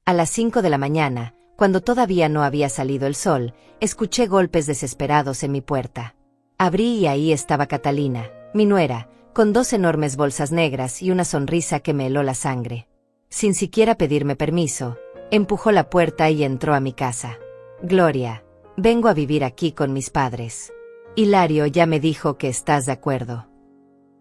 A las 5 de la mañana, cuando todavía no había salido el sol, escuché golpes desesperados en mi puerta. Abrí y ahí estaba Catalina, mi nuera, con 2 enormes bolsas negras y una sonrisa que me heló la sangre. Sin siquiera pedirme permiso, empujó la puerta y entró a mi casa. Gloria, vengo a vivir aquí con mis padres. Hilario ya me dijo que estás de acuerdo.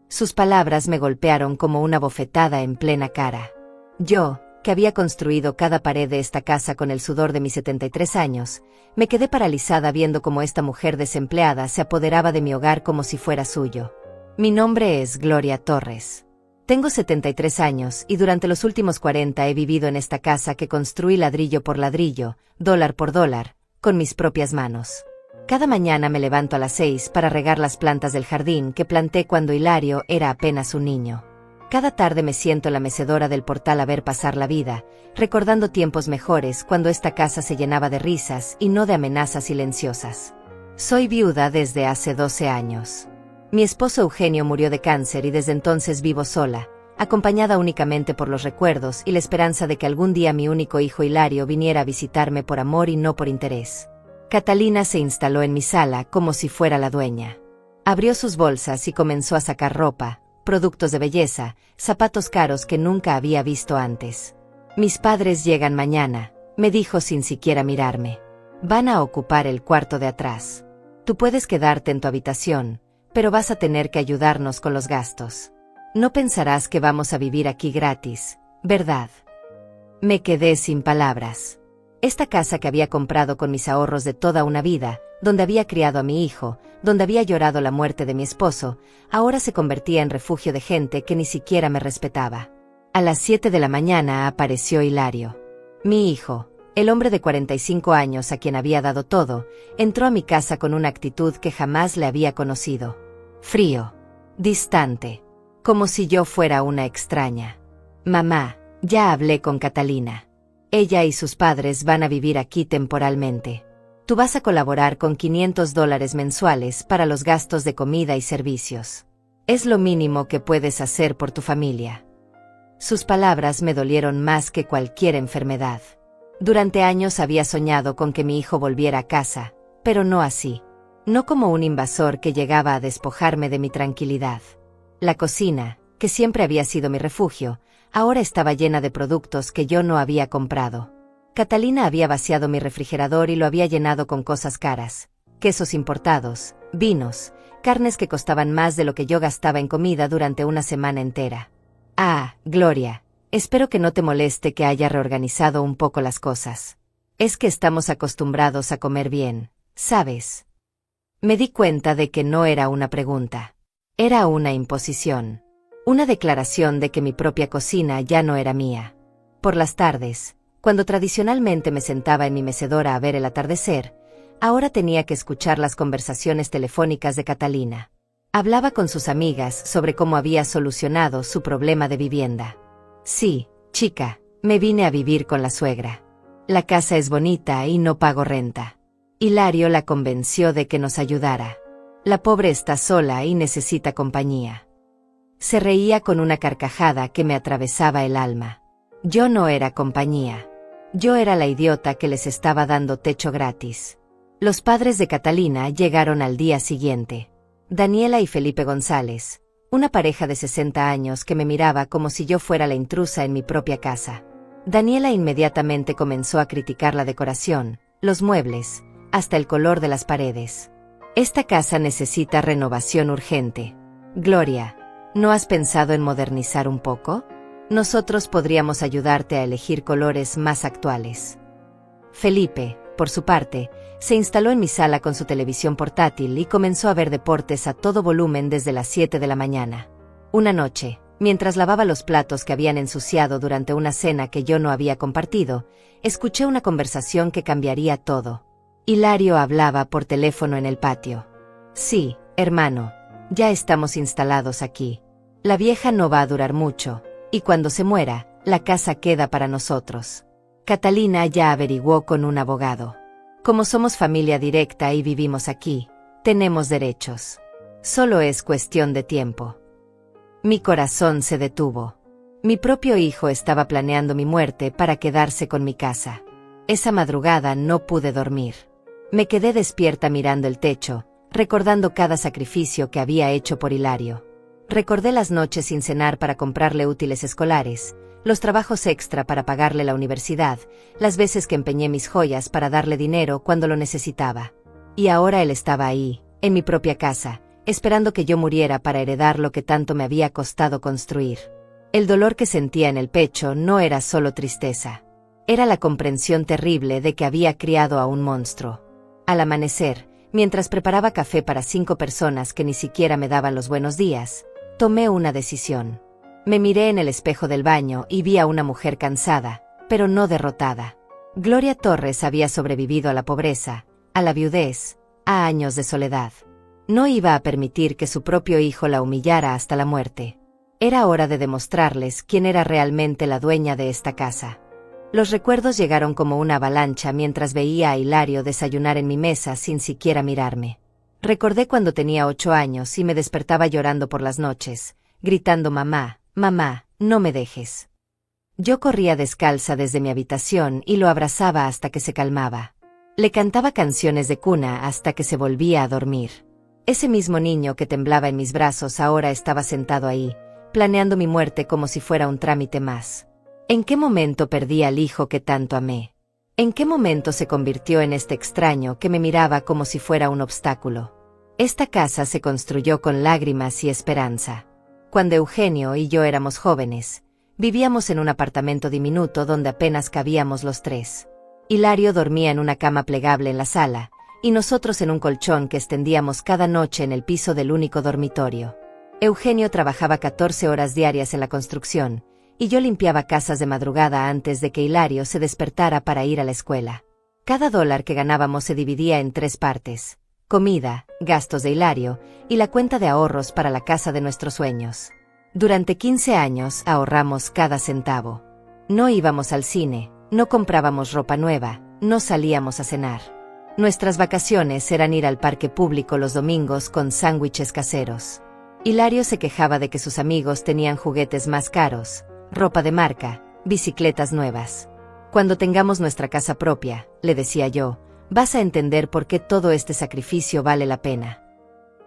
Sus palabras me golpearon como una bofetada en plena cara. Yo, que había construido cada pared de esta casa con el sudor de mis 73 años, me quedé paralizada viendo cómo esta mujer desempleada se apoderaba de mi hogar como si fuera suyo. Mi nombre es Gloria Torres. Tengo 73 años y durante los últimos 40 he vivido en esta casa que construí ladrillo por ladrillo, dólar por dólar, con mis propias manos. Cada mañana me levanto a las 6 para regar las plantas del jardín que planté cuando Hilario era apenas un niño. Cada tarde me siento en la mecedora del portal a ver pasar la vida, recordando tiempos mejores cuando esta casa se llenaba de risas y no de amenazas silenciosas. Soy viuda desde hace 12 años. Mi esposo Eugenio murió de cáncer y desde entonces vivo sola, acompañada únicamente por los recuerdos y la esperanza de que algún día mi único hijo Hilario viniera a visitarme por amor y no por interés. Catalina se instaló en mi sala como si fuera la dueña. Abrió sus bolsas y comenzó a sacar ropa, productos de belleza, zapatos caros que nunca había visto antes. Mis padres llegan mañana, me dijo sin siquiera mirarme. Van a ocupar el cuarto de atrás. Tú puedes quedarte en tu habitación, pero vas a tener que ayudarnos con los gastos. No pensarás que vamos a vivir aquí gratis, ¿verdad? Me quedé sin palabras. Esta casa que había comprado con mis ahorros de toda una vida, donde había criado a mi hijo, donde había llorado la muerte de mi esposo, ahora se convertía en refugio de gente que ni siquiera me respetaba. A las 7 de la mañana apareció Hilario. Mi hijo, el hombre de 45 años a quien había dado todo, entró a mi casa con una actitud que jamás le había conocido. Frío, distante, como si yo fuera una extraña. Mamá, ya hablé con Catalina. Ella y sus padres van a vivir aquí temporalmente. Tú vas a colaborar con $500 mensuales para los gastos de comida y servicios. Es lo mínimo que puedes hacer por tu familia. Sus palabras me dolieron más que cualquier enfermedad. Durante años había soñado con que mi hijo volviera a casa, pero no así. No como un invasor que llegaba a despojarme de mi tranquilidad. La cocina, que siempre había sido mi refugio, ahora estaba llena de productos que yo no había comprado. Catalina había vaciado mi refrigerador y lo había llenado con cosas caras, quesos importados, vinos, carnes que costaban más de lo que yo gastaba en comida durante una semana entera. Ah, Gloria, espero que no te moleste que haya reorganizado un poco las cosas. Es que estamos acostumbrados a comer bien, ¿sabes? Me di cuenta de que no era una pregunta. Era una imposición. Una declaración de que mi propia cocina ya no era mía. Por las tardes, cuando tradicionalmente me sentaba en mi mecedora a ver el atardecer, ahora tenía que escuchar las conversaciones telefónicas de Catalina. Hablaba con sus amigas sobre cómo había solucionado su problema de vivienda. Sí, chica, me vine a vivir con la suegra. La casa es bonita y no pago renta. Hilario la convenció de que nos ayudara. La pobre está sola y necesita compañía. Se reía con una carcajada que me atravesaba el alma. Yo no era compañía. Yo era la idiota que les estaba dando techo gratis. Los padres de Catalina llegaron al día siguiente. Daniela y Felipe González, una pareja de 60 años que me miraba como si yo fuera la intrusa en mi propia casa. Daniela inmediatamente comenzó a criticar la decoración, los muebles, hasta el color de las paredes. Esta casa necesita renovación urgente. Gloria, ¿no has pensado en modernizar un poco? Nosotros podríamos ayudarte a elegir colores más actuales. Felipe, por su parte, se instaló en mi sala con su televisión portátil y comenzó a ver deportes a todo volumen desde las 7 de la mañana. Una noche, mientras lavaba los platos que habían ensuciado durante una cena que yo no había compartido, escuché una conversación que cambiaría todo. Hilario hablaba por teléfono en el patio. Sí, hermano, ya estamos instalados aquí. La vieja no va a durar mucho, y cuando se muera, la casa queda para nosotros. Catalina ya averiguó con un abogado. Como somos familia directa y vivimos aquí, tenemos derechos. Solo es cuestión de tiempo. Mi corazón se detuvo. Mi propio hijo estaba planeando mi muerte para quedarse con mi casa. Esa madrugada no pude dormir. Me quedé despierta mirando el techo, recordando cada sacrificio que había hecho por Hilario. Recordé las noches sin cenar para comprarle útiles escolares, los trabajos extra para pagarle la universidad, las veces que empeñé mis joyas para darle dinero cuando lo necesitaba. Y ahora él estaba ahí, en mi propia casa, esperando que yo muriera para heredar lo que tanto me había costado construir. El dolor que sentía en el pecho no era solo tristeza. Era la comprensión terrible de que había criado a un monstruo. Al amanecer, mientras preparaba café para 5 personas que ni siquiera me daban los buenos días, tomé una decisión. Me miré en el espejo del baño y vi a una mujer cansada, pero no derrotada. Gloria Torres había sobrevivido a la pobreza, a la viudez, a años de soledad. No iba a permitir que su propio hijo la humillara hasta la muerte. Era hora de demostrarles quién era realmente la dueña de esta casa. Los recuerdos llegaron como una avalancha mientras veía a Hilario desayunar en mi mesa sin siquiera mirarme. Recordé cuando tenía 8 años y me despertaba llorando por las noches, gritando mamá, mamá, no me dejes. Yo corría descalza desde mi habitación y lo abrazaba hasta que se calmaba. Le cantaba canciones de cuna hasta que se volvía a dormir. Ese mismo niño que temblaba en mis brazos ahora estaba sentado ahí, planeando mi muerte como si fuera un trámite más. ¿En qué momento perdí al hijo que tanto amé? ¿En qué momento se convirtió en este extraño que me miraba como si fuera un obstáculo? Esta casa se construyó con lágrimas y esperanza. Cuando Eugenio y yo éramos jóvenes, vivíamos en un apartamento diminuto donde apenas cabíamos los 3. Hilario dormía en una cama plegable en la sala, y nosotros en un colchón que extendíamos cada noche en el piso del único dormitorio. Eugenio trabajaba 14 horas diarias en la construcción, y yo limpiaba casas de madrugada antes de que Hilario se despertara para ir a la escuela. Cada dólar que ganábamos se dividía en 3 partes: comida, gastos de Hilario, y la cuenta de ahorros para la casa de nuestros sueños. Durante 15 años ahorramos cada centavo. No íbamos al cine, no comprábamos ropa nueva, no salíamos a cenar. Nuestras vacaciones eran ir al parque público los domingos con sándwiches caseros. Hilario se quejaba de que sus amigos tenían juguetes más caros, ropa de marca, bicicletas nuevas. Cuando tengamos nuestra casa propia, le decía yo, vas a entender por qué todo este sacrificio vale la pena.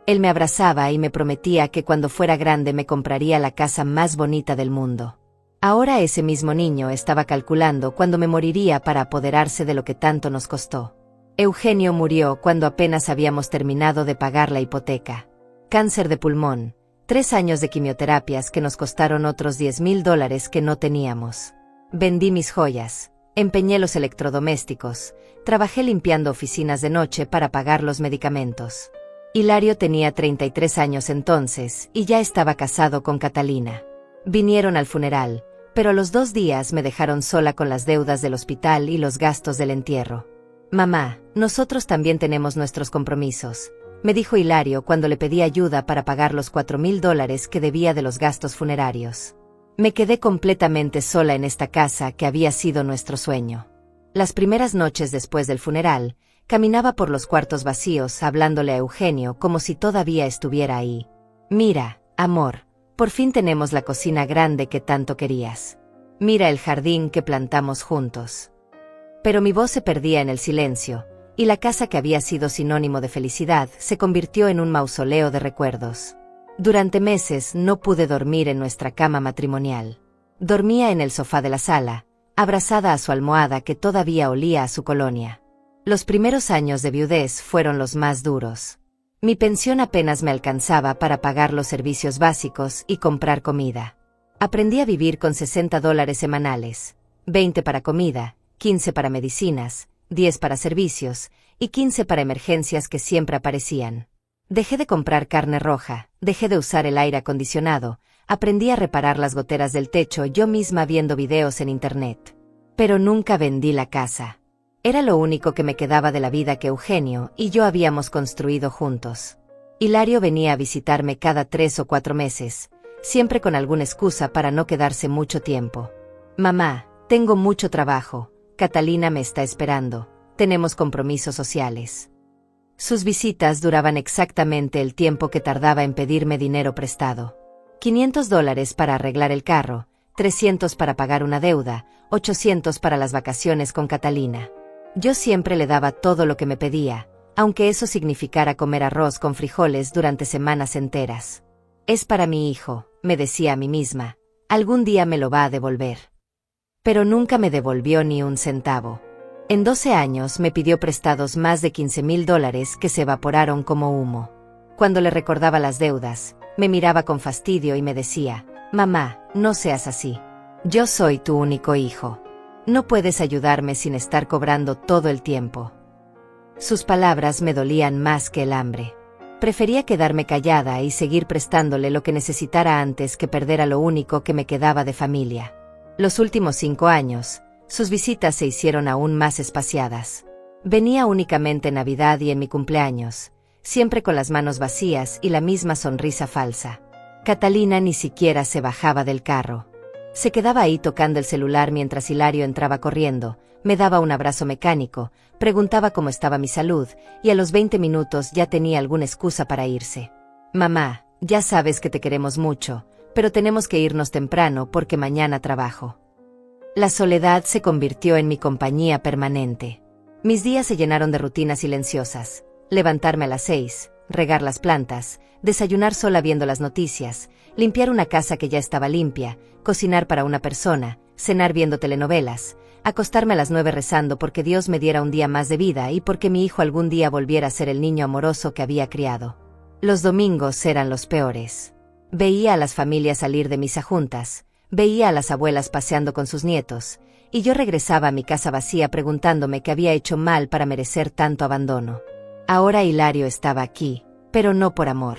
Él me abrazaba y me prometía que cuando fuera grande me compraría la casa más bonita del mundo. Ahora ese mismo niño estaba calculando cuándo me moriría para apoderarse de lo que tanto nos costó. Eugenio murió cuando apenas habíamos terminado de pagar la hipoteca. Cáncer de pulmón, 3 años de quimioterapias que nos costaron otros $10,000 que no teníamos. Vendí mis joyas, empeñé los electrodomésticos, trabajé limpiando oficinas de noche para pagar los medicamentos. Hilario tenía 33 años entonces y ya estaba casado con Catalina. Vinieron al funeral, pero a los 2 días me dejaron sola con las deudas del hospital y los gastos del entierro. Mamá, nosotros también tenemos nuestros compromisos, me dijo Hilario cuando le pedí ayuda para pagar los $4,000 que debía de los gastos funerarios. Me quedé completamente sola en esta casa que había sido nuestro sueño. Las primeras noches después del funeral, caminaba por los cuartos vacíos hablándole a Eugenio como si todavía estuviera ahí. Mira, amor, por fin tenemos la cocina grande que tanto querías. Mira el jardín que plantamos juntos. Pero mi voz se perdía en el silencio, y la casa que había sido sinónimo de felicidad se convirtió en un mausoleo de recuerdos. Durante meses no pude dormir en nuestra cama matrimonial. Dormía en el sofá de la sala, abrazada a su almohada que todavía olía a su colonia. Los primeros años de viudez fueron los más duros. Mi pensión apenas me alcanzaba para pagar los servicios básicos y comprar comida. Aprendí a vivir con $60 semanales, 20 para comida, 15 para medicinas, 10 para servicios, y 15 para emergencias que siempre aparecían. Dejé de comprar carne roja, dejé de usar el aire acondicionado, aprendí a reparar las goteras del techo yo misma viendo videos en internet. Pero nunca vendí la casa. Era lo único que me quedaba de la vida que Eugenio y yo habíamos construido juntos. Hilario venía a visitarme cada 3 o 4 meses, siempre con alguna excusa para no quedarse mucho tiempo. Mamá, tengo mucho trabajo, Catalina me está esperando, tenemos compromisos sociales. Sus visitas duraban exactamente el tiempo que tardaba en pedirme dinero prestado. $500 para arreglar el carro, 300 para pagar una deuda, 800 para las vacaciones con Catalina. Yo siempre le daba todo lo que me pedía, aunque eso significara comer arroz con frijoles durante semanas enteras. Es para mi hijo, me decía a mí misma, algún día me lo va a devolver. Pero nunca me devolvió ni un centavo. En 12 años me pidió prestados más de $15,000 que se evaporaron como humo. Cuando le recordaba las deudas, me miraba con fastidio y me decía, mamá, no seas así. Yo soy tu único hijo. No puedes ayudarme sin estar cobrando todo el tiempo. Sus palabras me dolían más que el hambre. Prefería quedarme callada y seguir prestándole lo que necesitara antes que perder a lo único que me quedaba de familia. Los últimos 5 años, sus visitas se hicieron aún más espaciadas. Venía únicamente en Navidad y en mi cumpleaños, siempre con las manos vacías y la misma sonrisa falsa. Catalina ni siquiera se bajaba del carro. Se quedaba ahí tocando el celular mientras Hilario entraba corriendo, me daba un abrazo mecánico, preguntaba cómo estaba mi salud, y a los 20 minutos ya tenía alguna excusa para irse. Mamá, ya sabes que te queremos mucho, pero tenemos que irnos temprano porque mañana trabajo. La soledad se convirtió en mi compañía permanente. Mis días se llenaron de rutinas silenciosas. Levantarme a las 6, regar las plantas, desayunar sola viendo las noticias, limpiar una casa que ya estaba limpia, cocinar para una persona, cenar viendo telenovelas, acostarme a las 9 rezando porque Dios me diera un día más de vida y porque mi hijo algún día volviera a ser el niño amoroso que había criado. Los domingos eran los peores. Veía a las familias salir de misa juntas, veía a las abuelas paseando con sus nietos, y yo regresaba a mi casa vacía preguntándome qué había hecho mal para merecer tanto abandono. Ahora Hilario estaba aquí, pero no por amor.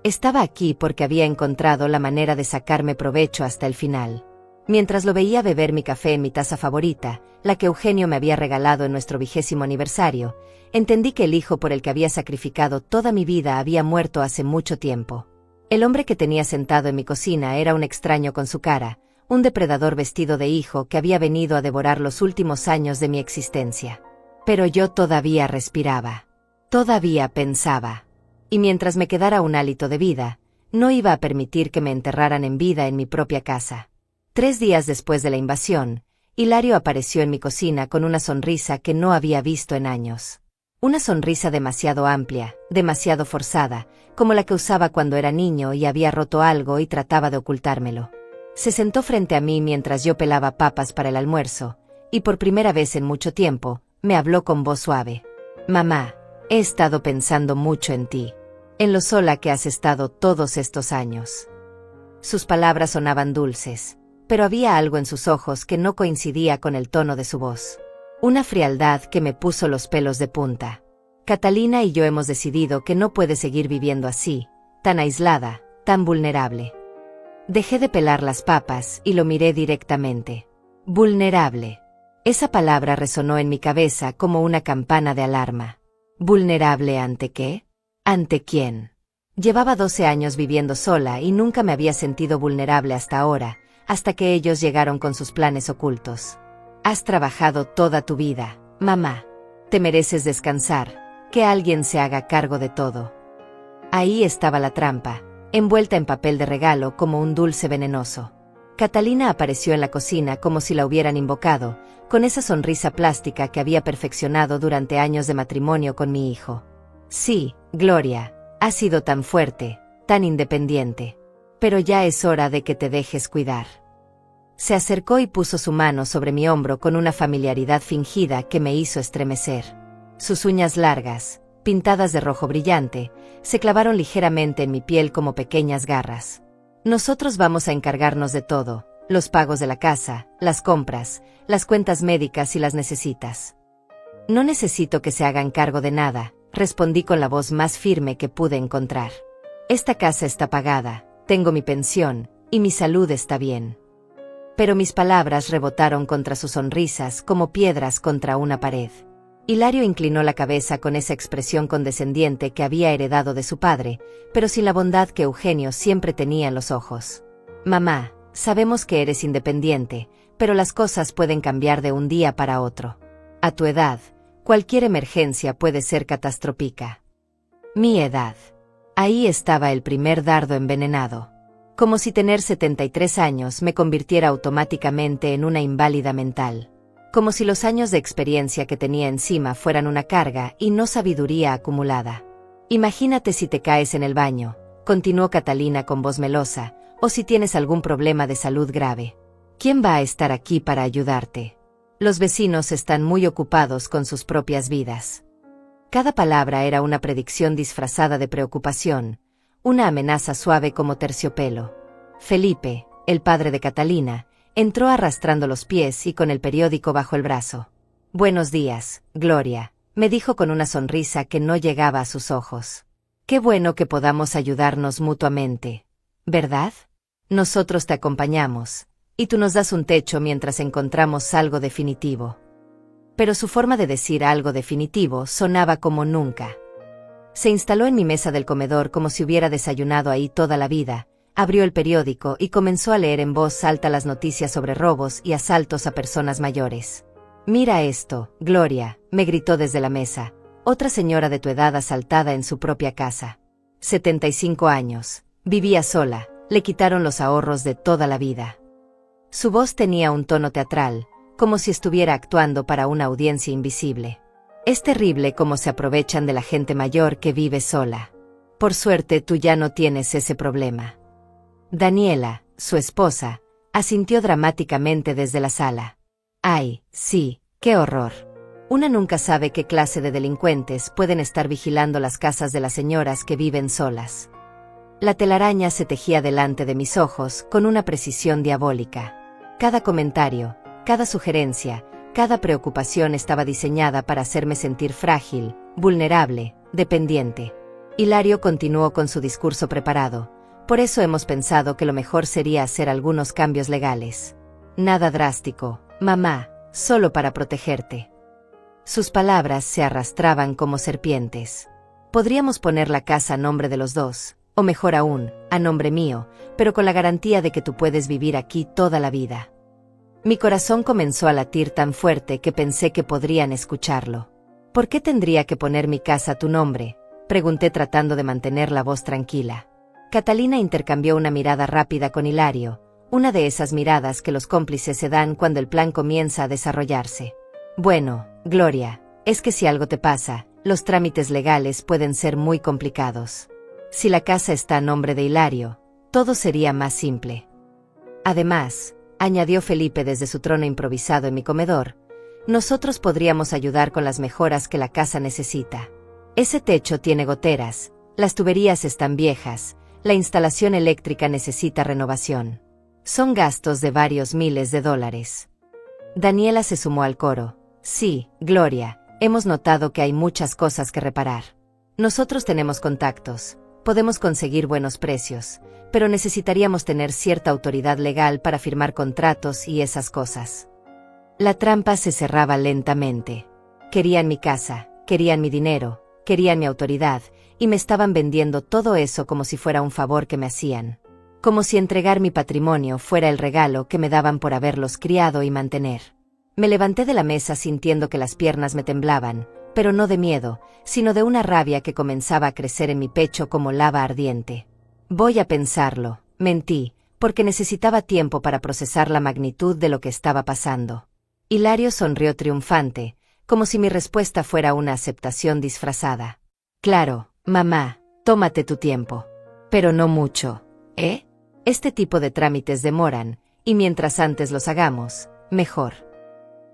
Estaba aquí porque había encontrado la manera de sacarme provecho hasta el final. Mientras lo veía beber mi café en mi taza favorita, la que Eugenio me había regalado en nuestro 20º aniversario, entendí que el hijo por el que había sacrificado toda mi vida había muerto hace mucho tiempo. El hombre que tenía sentado en mi cocina era un extraño con su cara, un depredador vestido de hijo que había venido a devorar los últimos años de mi existencia. Pero yo todavía respiraba. Todavía pensaba. Y mientras me quedara un hálito de vida, no iba a permitir que me enterraran en vida en mi propia casa. 3 días después de la invasión, Hilario apareció en mi cocina con una sonrisa que no había visto en años. Una sonrisa demasiado amplia, demasiado forzada, como la que usaba cuando era niño y había roto algo y trataba de ocultármelo. Se sentó frente a mí mientras yo pelaba papas para el almuerzo, y por primera vez en mucho tiempo, me habló con voz suave. Mamá, he estado pensando mucho en ti, en lo sola que has estado todos estos años. Sus palabras sonaban dulces, pero había algo en sus ojos que no coincidía con el tono de su voz. Una frialdad que me puso los pelos de punta. Catalina y yo hemos decidido que no puede seguir viviendo así, tan aislada, tan vulnerable. Dejé de pelar las papas y lo miré directamente. Vulnerable. Esa palabra resonó en mi cabeza como una campana de alarma. ¿Vulnerable ante qué? ¿Ante quién? Llevaba 12 años viviendo sola y nunca me había sentido vulnerable hasta ahora, hasta que ellos llegaron con sus planes ocultos. Has trabajado toda tu vida, mamá. Te mereces descansar, que alguien se haga cargo de todo. Ahí estaba la trampa, envuelta en papel de regalo como un dulce venenoso. Catalina apareció en la cocina como si la hubieran invocado, con esa sonrisa plástica que había perfeccionado durante años de matrimonio con mi hijo. Sí, Gloria, has sido tan fuerte, tan independiente. Pero ya es hora de que te dejes cuidar. Se acercó y puso su mano sobre mi hombro con una familiaridad fingida que me hizo estremecer. Sus uñas largas, pintadas de rojo brillante, se clavaron ligeramente en mi piel como pequeñas garras. Nosotros vamos a encargarnos de todo, los pagos de la casa, las compras, las cuentas médicas si las necesitas. No necesito que se hagan cargo de nada, respondí con la voz más firme que pude encontrar. Esta casa está pagada, tengo mi pensión, y mi salud está bien. Pero mis palabras rebotaron contra sus sonrisas como piedras contra una pared. Hilario inclinó la cabeza con esa expresión condescendiente que había heredado de su padre, pero sin la bondad que Eugenio siempre tenía en los ojos. Mamá, sabemos que eres independiente, pero las cosas pueden cambiar de un día para otro. A tu edad, cualquier emergencia puede ser catastrófica. Mi edad. Ahí estaba el primer dardo envenenado. Como si tener 73 años me convirtiera automáticamente en una inválida mental. Como si los años de experiencia que tenía encima fueran una carga y no sabiduría acumulada. Imagínate si te caes en el baño, continuó Catalina con voz melosa, o si tienes algún problema de salud grave. ¿Quién va a estar aquí para ayudarte? Los vecinos están muy ocupados con sus propias vidas. Cada palabra era una predicción disfrazada de preocupación, una amenaza suave como terciopelo. Felipe, el padre de Catalina, entró arrastrando los pies y con el periódico bajo el brazo. «Buenos días, Gloria», me dijo con una sonrisa que no llegaba a sus ojos. «Qué bueno que podamos ayudarnos mutuamente, ¿verdad? Nosotros te acompañamos, y tú nos das un techo mientras encontramos algo definitivo». Pero su forma de decir algo definitivo sonaba como nunca. Se instaló en mi mesa del comedor como si hubiera desayunado ahí toda la vida, abrió el periódico y comenzó a leer en voz alta las noticias sobre robos y asaltos a personas mayores. «Mira esto, Gloria», me gritó desde la mesa, «otra señora de tu edad asaltada en su propia casa. 75 años, vivía sola, le quitaron los ahorros de toda la vida». Su voz tenía un tono teatral, como si estuviera actuando para una audiencia invisible. Es terrible cómo se aprovechan de la gente mayor que vive sola. Por suerte tú ya no tienes ese problema. Daniela, su esposa, asintió dramáticamente desde la sala. Ay, sí, qué horror. Una nunca sabe qué clase de delincuentes pueden estar vigilando las casas de las señoras que viven solas. La telaraña se tejía delante de mis ojos con una precisión diabólica. Cada comentario, cada sugerencia, cada preocupación estaba diseñada para hacerme sentir frágil, vulnerable, dependiente. Hilario continuó con su discurso preparado. Por eso hemos pensado que lo mejor sería hacer algunos cambios legales. Nada drástico, mamá, solo para protegerte. Sus palabras se arrastraban como serpientes. Podríamos poner la casa a nombre de los dos, o mejor aún, a nombre mío, pero con la garantía de que tú puedes vivir aquí toda la vida. Mi corazón comenzó a latir tan fuerte que pensé que podrían escucharlo. ¿Por qué tendría que poner mi casa a tu nombre?, pregunté tratando de mantener la voz tranquila. Catalina intercambió una mirada rápida con Hilario, una de esas miradas que los cómplices se dan cuando el plan comienza a desarrollarse. Bueno, Gloria, es que si algo te pasa, los trámites legales pueden ser muy complicados. Si la casa está a nombre de Hilario, todo sería más simple. Además, añadió Felipe desde su trono improvisado en mi comedor, nosotros podríamos ayudar con las mejoras que la casa necesita. Ese techo tiene goteras, las tuberías están viejas, la instalación eléctrica necesita renovación. Son gastos de varios miles de dólares. Daniela se sumó al coro. Sí, Gloria, hemos notado que hay muchas cosas que reparar. Nosotros tenemos contactos, podemos conseguir buenos precios, pero necesitaríamos tener cierta autoridad legal para firmar contratos y esas cosas. La trampa se cerraba lentamente. Querían mi casa, querían mi dinero, querían mi autoridad, y me estaban vendiendo todo eso como si fuera un favor que me hacían. Como si entregar mi patrimonio fuera el regalo que me daban por haberlos criado y mantener. Me levanté de la mesa sintiendo que las piernas me temblaban, pero no de miedo, sino de una rabia que comenzaba a crecer en mi pecho como lava ardiente. Voy a pensarlo, mentí, porque necesitaba tiempo para procesar la magnitud de lo que estaba pasando. Hilario sonrió triunfante, como si mi respuesta fuera una aceptación disfrazada. Claro, mamá, tómate tu tiempo. Pero no mucho, ¿eh? Este tipo de trámites demoran, y mientras antes los hagamos, mejor.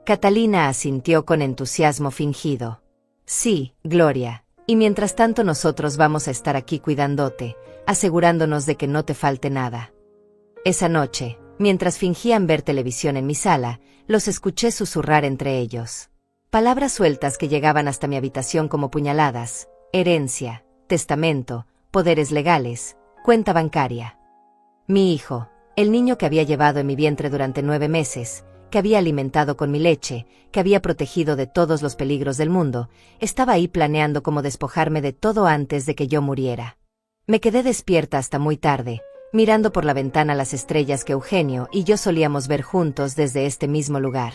Catalina asintió con entusiasmo fingido. Sí, Gloria, y mientras tanto nosotros vamos a estar aquí cuidándote, asegurándonos de que no te falte nada. Esa noche, mientras fingían ver televisión en mi sala, los escuché susurrar entre ellos. Palabras sueltas que llegaban hasta mi habitación como puñaladas: herencia, testamento, poderes legales, cuenta bancaria. Mi hijo, el niño que había llevado en mi vientre durante 9 meses, que había alimentado con mi leche, que había protegido de todos los peligros del mundo, estaba ahí planeando cómo despojarme de todo antes de que yo muriera. Me quedé despierta hasta muy tarde, mirando por la ventana las estrellas que Eugenio y yo solíamos ver juntos desde este mismo lugar.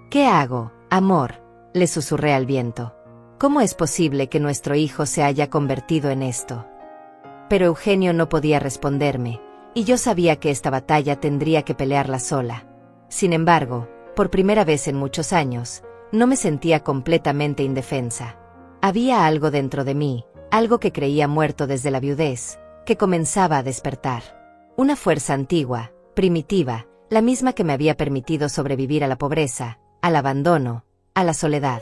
¿Qué hago, amor?, le susurré al viento. ¿Cómo es posible que nuestro hijo se haya convertido en esto? Pero Eugenio no podía responderme, y yo sabía que esta batalla tendría que pelearla sola. Sin embargo, por primera vez en muchos años, no me sentía completamente indefensa. Había algo dentro de mí, algo que creía muerto desde la viudez, que comenzaba a despertar. Una fuerza antigua, primitiva, la misma que me había permitido sobrevivir a la pobreza, al abandono, a la soledad.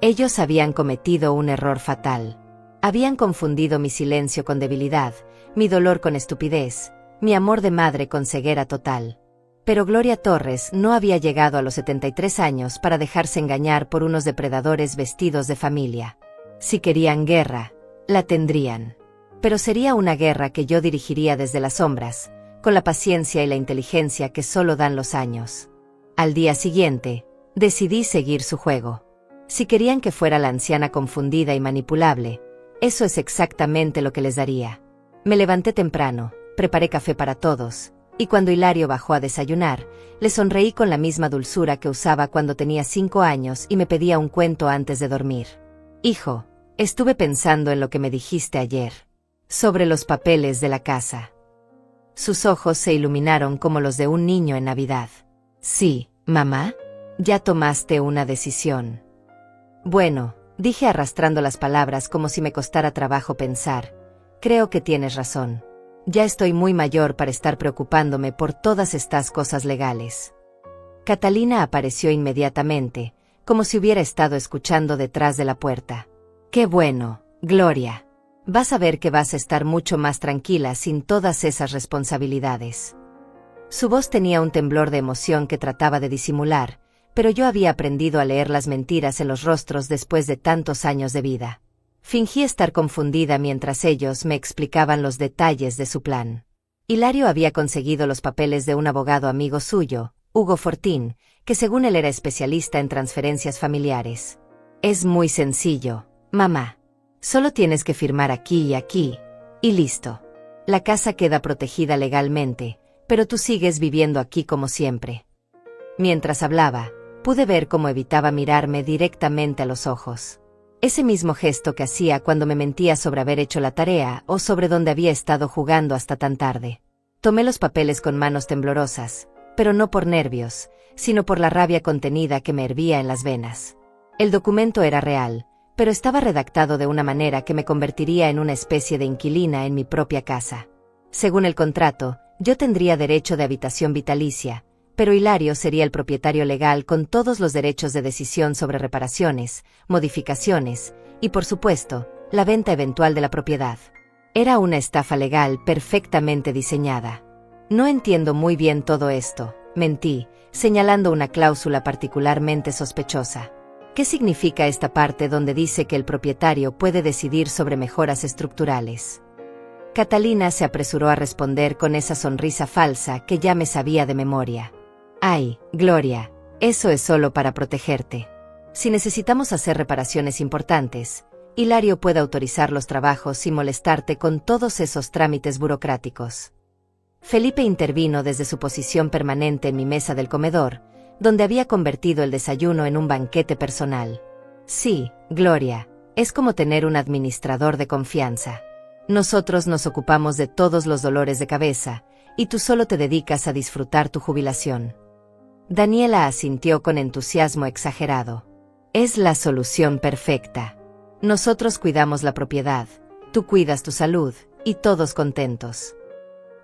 Ellos habían cometido un error fatal. Habían confundido mi silencio con debilidad, mi dolor con estupidez, mi amor de madre con ceguera total. Pero Gloria Torres no había llegado a los 73 años para dejarse engañar por unos depredadores vestidos de familia. Si querían guerra, la tendrían. Pero sería una guerra que yo dirigiría desde las sombras, con la paciencia y la inteligencia que solo dan los años. Al día siguiente, decidí seguir su juego. Si querían que fuera la anciana confundida y manipulable, eso es exactamente lo que les daría. Me levanté temprano, preparé café para todos, y cuando Hilario bajó a desayunar, le sonreí con la misma dulzura que usaba cuando tenía 5 años y me pedía un cuento antes de dormir. Hijo, estuve pensando en lo que me dijiste ayer, sobre los papeles de la casa. Sus ojos se iluminaron como los de un niño en Navidad. Sí, mamá, ya tomaste una decisión. Bueno, dije arrastrando las palabras como si me costara trabajo pensar, creo que tienes razón. Ya estoy muy mayor para estar preocupándome por todas estas cosas legales. Catalina apareció inmediatamente, como si hubiera estado escuchando detrás de la puerta. ¡Qué bueno, Gloria! Vas a ver que vas a estar mucho más tranquila sin todas esas responsabilidades. Su voz tenía un temblor de emoción que trataba de disimular, pero yo había aprendido a leer las mentiras en los rostros después de tantos años de vida. Fingí estar confundida mientras ellos me explicaban los detalles de su plan. Hilario había conseguido los papeles de un abogado amigo suyo, Hugo Fortín, que según él era especialista en transferencias familiares. Es muy sencillo, mamá. Solo tienes que firmar aquí y aquí, y listo. La casa queda protegida legalmente, pero tú sigues viviendo aquí como siempre. Mientras hablaba, pude ver cómo evitaba mirarme directamente a los ojos. Ese mismo gesto que hacía cuando me mentía sobre haber hecho la tarea o sobre dónde había estado jugando hasta tan tarde. Tomé los papeles con manos temblorosas, pero no por nervios, sino por la rabia contenida que me hervía en las venas. El documento era real, pero estaba redactado de una manera que me convertiría en una especie de inquilina en mi propia casa. Según el contrato, yo tendría derecho de habitación vitalicia, pero Hilario sería el propietario legal con todos los derechos de decisión sobre reparaciones, modificaciones, y por supuesto, la venta eventual de la propiedad. Era una estafa legal perfectamente diseñada. No entiendo muy bien todo esto, mentí, señalando una cláusula particularmente sospechosa. ¿Qué significa esta parte donde dice que el propietario puede decidir sobre mejoras estructurales? Catalina se apresuró a responder con esa sonrisa falsa que ya me sabía de memoria. Ay, Gloria, eso es solo para protegerte. Si necesitamos hacer reparaciones importantes, Hilario puede autorizar los trabajos sin molestarte con todos esos trámites burocráticos. Felipe intervino desde su posición permanente en mi mesa del comedor, donde había convertido el desayuno en un banquete personal. Sí, Gloria, es como tener un administrador de confianza. Nosotros nos ocupamos de todos los dolores de cabeza, y tú solo te dedicas a disfrutar tu jubilación. Daniela asintió con entusiasmo exagerado. Es la solución perfecta. Nosotros cuidamos la propiedad, tú cuidas tu salud, y todos contentos.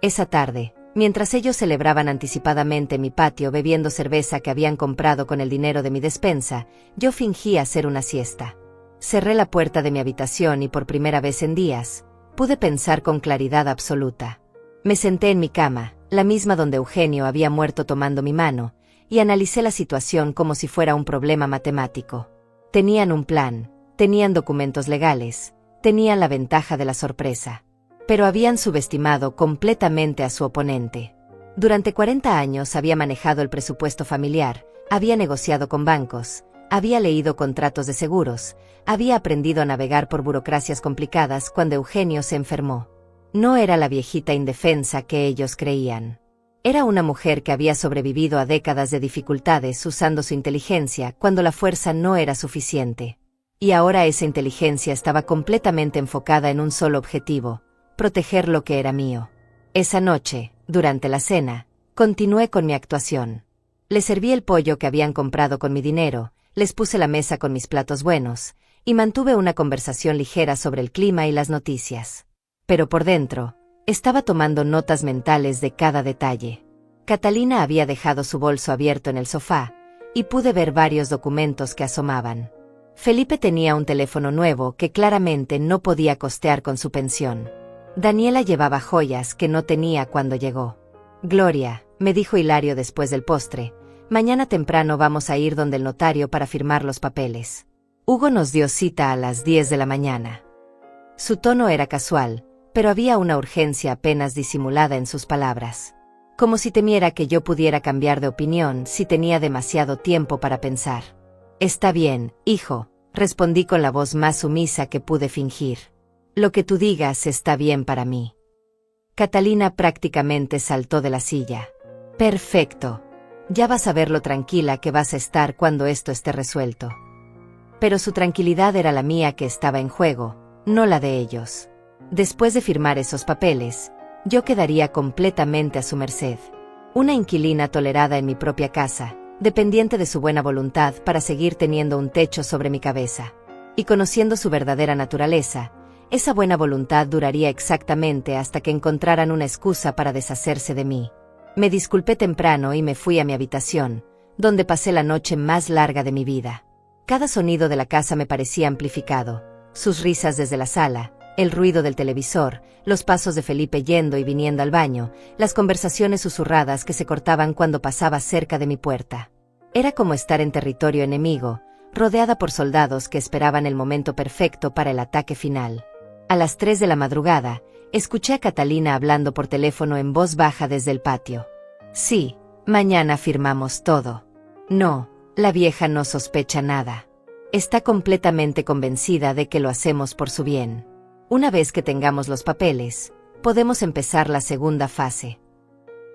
Esa tarde, mientras ellos celebraban anticipadamente en mi patio bebiendo cerveza que habían comprado con el dinero de mi despensa, yo fingí hacer una siesta. Cerré la puerta de mi habitación y por primera vez en días, pude pensar con claridad absoluta. Me senté en mi cama, la misma donde Eugenio había muerto tomando mi mano, y analicé la situación como si fuera un problema matemático. Tenían un plan, tenían documentos legales, tenían la ventaja de la sorpresa. Pero habían subestimado completamente a su oponente. Durante 40 años había manejado el presupuesto familiar, había negociado con bancos, había leído contratos de seguros, había aprendido a navegar por burocracias complicadas cuando Eugenio se enfermó. No era la viejita indefensa que ellos creían. Era una mujer que había sobrevivido a décadas de dificultades usando su inteligencia cuando la fuerza no era suficiente. Y ahora esa inteligencia estaba completamente enfocada en un solo objetivo: proteger lo que era mío. Esa noche, Durante la cena, continué con mi actuación. Les serví el pollo que habían comprado con mi dinero, les puse la mesa con mis platos buenos, y mantuve una conversación ligera sobre el clima y las noticias. Pero por dentro, estaba tomando notas mentales de cada detalle. Catalina había dejado su bolso abierto en el sofá, y pude ver varios documentos que asomaban. Felipe tenía un teléfono nuevo que claramente no podía costear con su pensión. Daniela llevaba joyas que no tenía cuando llegó. Gloria, me dijo Hilario después del postre, mañana temprano vamos a ir donde el notario para firmar los papeles. Hugo nos dio cita a las 10 de la mañana. Su tono era casual, pero había una urgencia apenas disimulada en sus palabras. Como si temiera que yo pudiera cambiar de opinión si tenía demasiado tiempo para pensar. Está bien, hijo, respondí con la voz más sumisa que pude fingir. Lo que tú digas está bien para mí. Catalina prácticamente saltó de la silla. Perfecto. Ya vas a ver lo tranquila que vas a estar cuando esto esté resuelto. Pero su tranquilidad era la mía que estaba en juego, no la de ellos. Después de firmar esos papeles, yo quedaría completamente a su merced. Una inquilina tolerada en mi propia casa, dependiente de su buena voluntad para seguir teniendo un techo sobre mi cabeza. Y conociendo su verdadera naturaleza, esa buena voluntad duraría exactamente hasta que encontraran una excusa para deshacerse de mí. Me disculpé temprano y me fui a mi habitación, donde pasé la noche más larga de mi vida. Cada sonido de la casa me parecía amplificado, sus risas desde la sala, el ruido del televisor, los pasos de Felipe yendo y viniendo al baño, las conversaciones susurradas que se cortaban cuando pasaba cerca de mi puerta. Era como estar en territorio enemigo, rodeada por soldados que esperaban el momento perfecto para el ataque final. A las 3 de la madrugada, escuché a Catalina hablando por teléfono en voz baja desde el patio. Sí, mañana firmamos todo. No, la vieja no sospecha nada. Está completamente convencida de que lo hacemos por su bien. Una vez que tengamos los papeles, podemos empezar la segunda fase.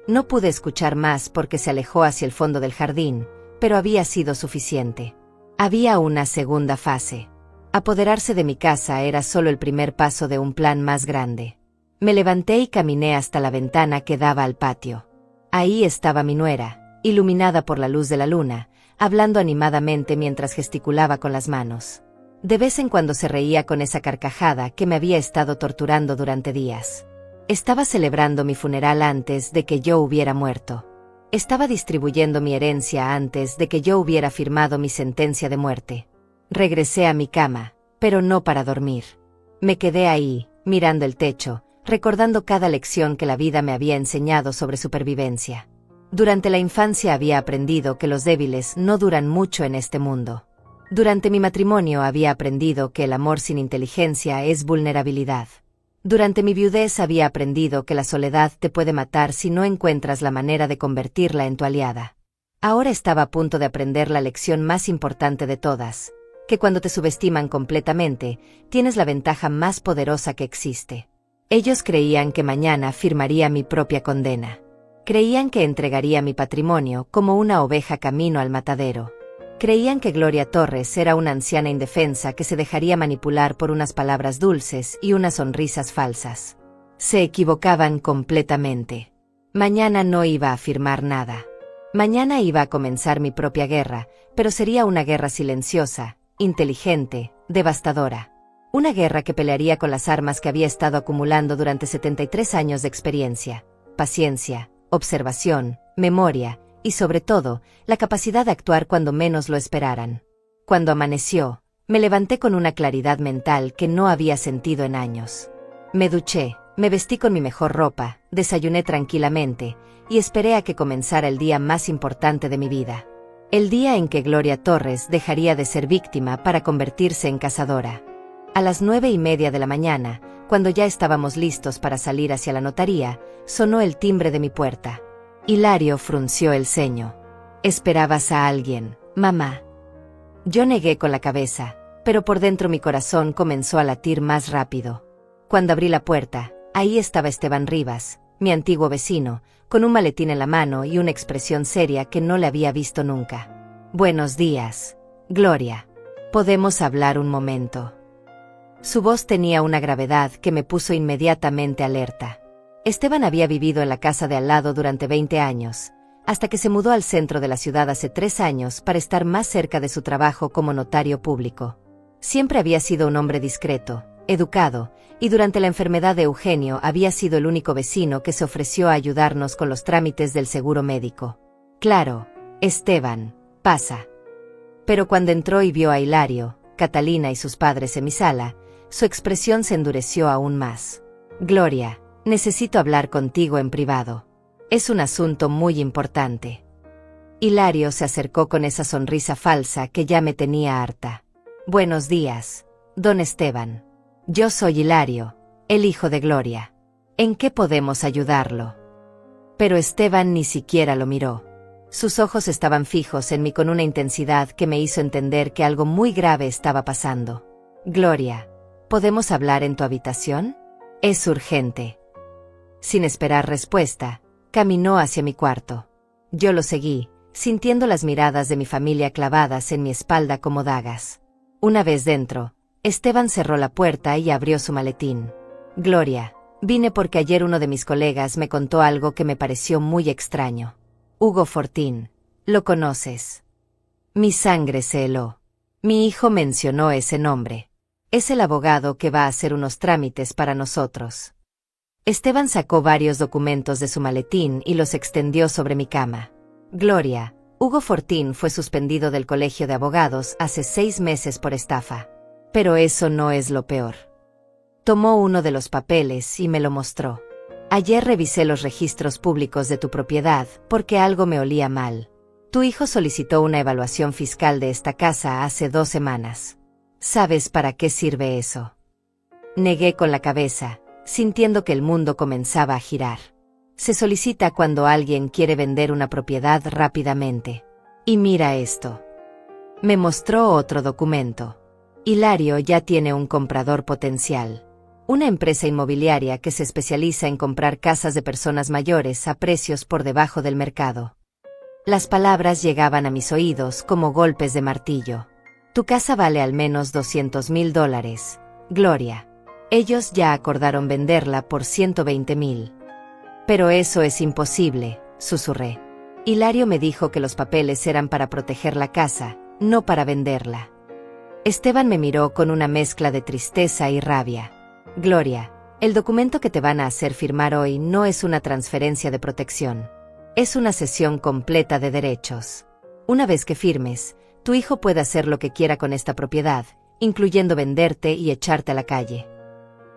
No pude escuchar más porque se alejó hacia el fondo del jardín, pero había sido suficiente. Había una segunda fase. Apoderarse de mi casa era solo el primer paso de un plan más grande. Me levanté y caminé hasta la ventana que daba al patio. Ahí estaba mi nuera, iluminada por la luz de la luna, hablando animadamente mientras gesticulaba con las manos. De vez en cuando se reía con esa carcajada que me había estado torturando durante días. Estaba celebrando mi funeral antes de que yo hubiera muerto. Estaba distribuyendo mi herencia antes de que yo hubiera firmado mi sentencia de muerte. Regresé a mi cama, pero no para dormir. Me quedé ahí, mirando el techo, recordando cada lección que la vida me había enseñado sobre supervivencia. Durante la infancia había aprendido que los débiles no duran mucho en este mundo. Durante mi matrimonio había aprendido que el amor sin inteligencia es vulnerabilidad. Durante mi viudez había aprendido que la soledad te puede matar si no encuentras la manera de convertirla en tu aliada. Ahora estaba a punto de aprender la lección más importante de todas, que cuando te subestiman completamente, tienes la ventaja más poderosa que existe. Ellos creían que mañana firmaría mi propia condena. Creían que entregaría mi patrimonio como una oveja camino al matadero. Creían que Gloria Torres era una anciana indefensa que se dejaría manipular por unas palabras dulces y unas sonrisas falsas. Se equivocaban completamente. Mañana no iba a firmar nada. Mañana iba a comenzar mi propia guerra, pero sería una guerra silenciosa, inteligente, devastadora. Una guerra que pelearía con las armas que había estado acumulando durante 73 años de experiencia, paciencia, observación, memoria, y sobre todo, la capacidad de actuar cuando menos lo esperaran. Cuando amaneció, me levanté con una claridad mental que no había sentido en años. Me duché, me vestí con mi mejor ropa, desayuné tranquilamente, y esperé a que comenzara el día más importante de mi vida. El día en que Gloria Torres dejaría de ser víctima para convertirse en cazadora. A las 9:30 de la mañana, cuando ya estábamos listos para salir hacia la notaría, sonó el timbre de mi puerta. Hilario frunció el ceño. «¿Esperabas a alguien, mamá?» Yo negué con la cabeza, pero por dentro mi corazón comenzó a latir más rápido. Cuando abrí la puerta, ahí estaba Esteban Rivas, mi antiguo vecino, con un maletín en la mano y una expresión seria que no le había visto nunca. «Buenos días, Gloria. ¿Podemos hablar un momento?» Su voz tenía una gravedad que me puso inmediatamente alerta. Esteban había vivido en la casa de al lado durante 20 años, hasta que se mudó al centro de la ciudad hace 3 años para estar más cerca de su trabajo como notario público. Siempre había sido un hombre discreto, educado, y durante la enfermedad de Eugenio había sido el único vecino que se ofreció a ayudarnos con los trámites del seguro médico. Claro, Esteban, pasa. Pero cuando entró y vio a Hilario, Catalina y sus padres en mi sala, su expresión se endureció aún más. Gloria, necesito hablar contigo en privado. Es un asunto muy importante. Hilario se acercó con esa sonrisa falsa que ya me tenía harta. Buenos días, don Esteban. Yo soy Hilario, el hijo de Gloria. ¿En qué podemos ayudarlo? Pero Esteban ni siquiera lo miró. Sus ojos estaban fijos en mí con una intensidad que me hizo entender que algo muy grave estaba pasando. Gloria, ¿podemos hablar en tu habitación? Es urgente. Sin esperar respuesta, caminó hacia mi cuarto. Yo lo seguí, sintiendo las miradas de mi familia clavadas en mi espalda como dagas. Una vez dentro, Esteban cerró la puerta y abrió su maletín. Gloria, vine porque ayer uno de mis colegas me contó algo que me pareció muy extraño. Hugo Fortín, ¿lo conoces? Mi sangre se heló. Mi hijo mencionó ese nombre. Es el abogado que va a hacer unos trámites para nosotros. Esteban sacó varios documentos de su maletín y los extendió sobre mi cama. Gloria, Hugo Fortín fue suspendido del colegio de abogados hace 6 meses por estafa. Pero eso no es lo peor. Tomó uno de los papeles y me lo mostró. Ayer revisé los registros públicos de tu propiedad porque algo me olía mal. Tu hijo solicitó una evaluación fiscal de esta casa hace 2 semanas. ¿Sabes para qué sirve eso? Negué con la cabeza, sintiendo que el mundo comenzaba a girar. Se solicita cuando alguien quiere vender una propiedad rápidamente. Y mira esto. Me mostró otro documento. Hilario ya tiene un comprador potencial. Una empresa inmobiliaria que se especializa en comprar casas de personas mayores a precios por debajo del mercado. Las palabras llegaban a mis oídos como golpes de martillo. Tu casa vale al menos $200,000, Gloria. Ellos ya acordaron venderla por 120,000. Pero eso es imposible, susurré. Hilario me dijo que los papeles eran para proteger la casa, no para venderla. Esteban me miró con una mezcla de tristeza y rabia. Gloria, el documento que te van a hacer firmar hoy no es una transferencia de protección. Es una cesión completa de derechos. Una vez que firmes, tu hijo puede hacer lo que quiera con esta propiedad, incluyendo venderte y echarte a la calle.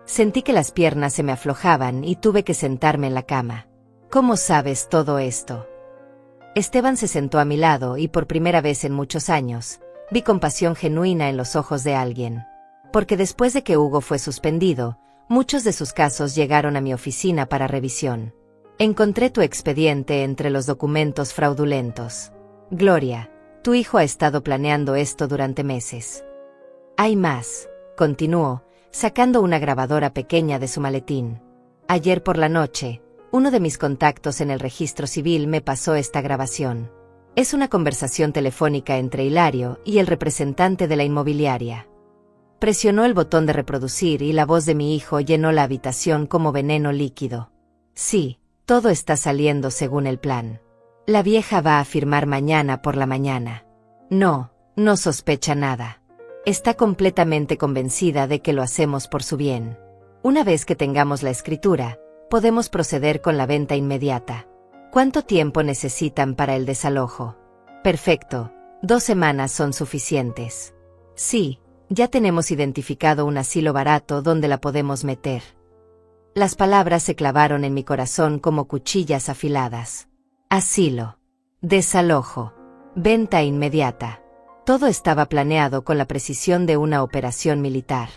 Sentí que las piernas se me aflojaban y tuve que sentarme en la cama. ¿Cómo sabes todo esto? Esteban se sentó a mi lado y por primera vez en muchos años, vi compasión genuina en los ojos de alguien. Porque después de que Hugo fue suspendido, muchos de sus casos llegaron a mi oficina para revisión. Encontré tu expediente entre los documentos fraudulentos. Gloria, tu hijo ha estado planeando esto durante meses. Hay más, continuó, sacando una grabadora pequeña de su maletín. Ayer por la noche, uno de mis contactos en el registro civil me pasó esta grabación. Es una conversación telefónica entre Hilario y el representante de la inmobiliaria. Presionó el botón de reproducir y la voz de mi hijo llenó la habitación como veneno líquido. Sí, todo está saliendo según el plan. La vieja va a firmar mañana por la mañana. No sospecha nada. Está completamente convencida de que lo hacemos por su bien. Una vez que tengamos la escritura, podemos proceder con la venta inmediata. ¿Cuánto tiempo necesitan para el desalojo? Perfecto, 2 semanas son suficientes. Sí, ya tenemos identificado un asilo barato donde la podemos meter. Las palabras se clavaron en mi corazón como cuchillas afiladas. Asilo. Desalojo. Venta inmediata. Todo estaba planeado con la precisión de una operación militar.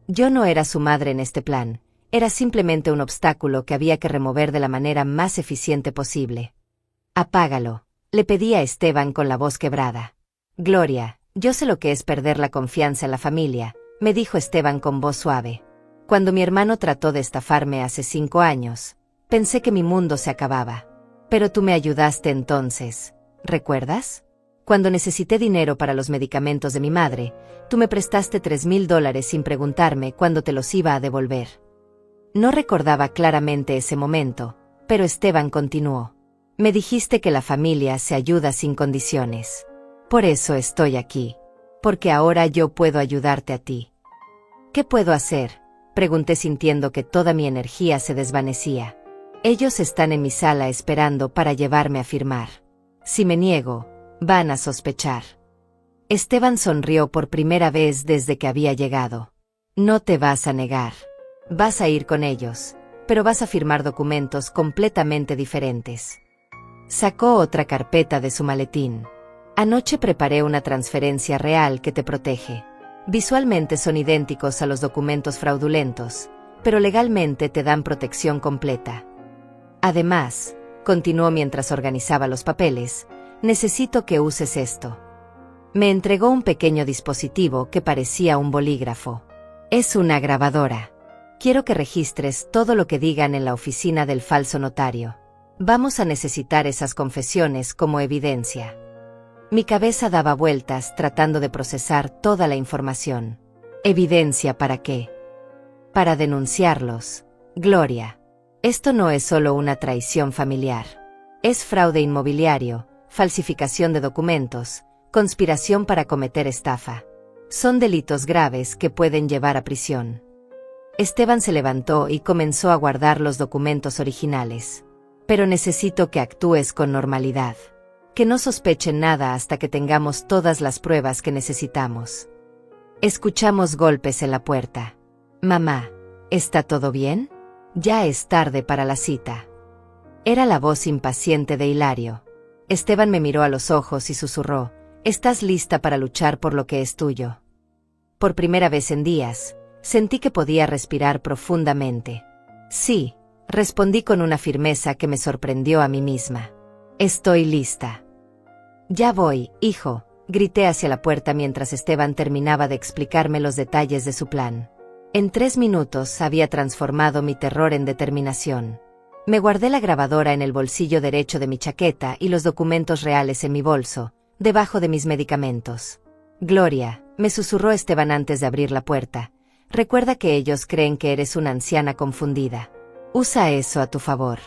Yo no era su madre en este plan, era simplemente un obstáculo que había que remover de la manera más eficiente posible. Apágalo, le pedí a Esteban con la voz quebrada. Gloria, yo sé lo que es perder la confianza en la familia, me dijo Esteban con voz suave. Cuando mi hermano trató de estafarme hace 5 años, pensé que mi mundo se acababa. Pero tú me ayudaste entonces, ¿recuerdas? Cuando necesité dinero para los medicamentos de mi madre, tú me prestaste $3,000 sin preguntarme cuándo te los iba a devolver. No recordaba claramente ese momento, pero Esteban continuó. Me dijiste que la familia se ayuda sin condiciones. Por eso estoy aquí. Porque ahora yo puedo ayudarte a ti. ¿Qué puedo hacer?, pregunté sintiendo que toda mi energía se desvanecía. Ellos están en mi sala esperando para llevarme a firmar. Si me niego, van a sospechar. Esteban sonrió por primera vez desde que había llegado. No te vas a negar. Vas a ir con ellos, pero vas a firmar documentos completamente diferentes. Sacó otra carpeta de su maletín. Anoche preparé una transferencia real que te protege. Visualmente son idénticos a los documentos fraudulentos, pero legalmente te dan protección completa. Además, continuó mientras organizaba los papeles, necesito que uses esto. Me entregó un pequeño dispositivo que parecía un bolígrafo. Es una grabadora. Quiero que registres todo lo que digan en la oficina del falso notario. Vamos a necesitar esas confesiones como evidencia. Mi cabeza daba vueltas tratando de procesar toda la información. ¿Evidencia para qué? Para denunciarlos, Gloria. Esto no es solo una traición familiar. Es fraude inmobiliario, falsificación de documentos, conspiración para cometer estafa. Son delitos graves que pueden llevar a prisión. Esteban se levantó y comenzó a guardar los documentos originales. Pero necesito que actúes con normalidad. Que no sospechen nada hasta que tengamos todas las pruebas que necesitamos. Escuchamos golpes en la puerta. Mamá, ¿está todo bien? Ya es tarde para la cita. Era la voz impaciente de Hilario. Esteban me miró a los ojos y susurró, ¿estás lista para luchar por lo que es tuyo? Por primera vez en días, sentí que podía respirar profundamente. Sí, respondí con una firmeza que me sorprendió a mí misma. Estoy lista. Ya voy, hijo, grité hacia la puerta mientras Esteban terminaba de explicarme los detalles de su plan. En 3 minutos había transformado mi terror en determinación. Me guardé la grabadora en el bolsillo derecho de mi chaqueta y los documentos reales en mi bolso, debajo de mis medicamentos. Gloria, me susurró Esteban antes de abrir la puerta, recuerda que ellos creen que eres una anciana confundida. Usa eso a tu favor.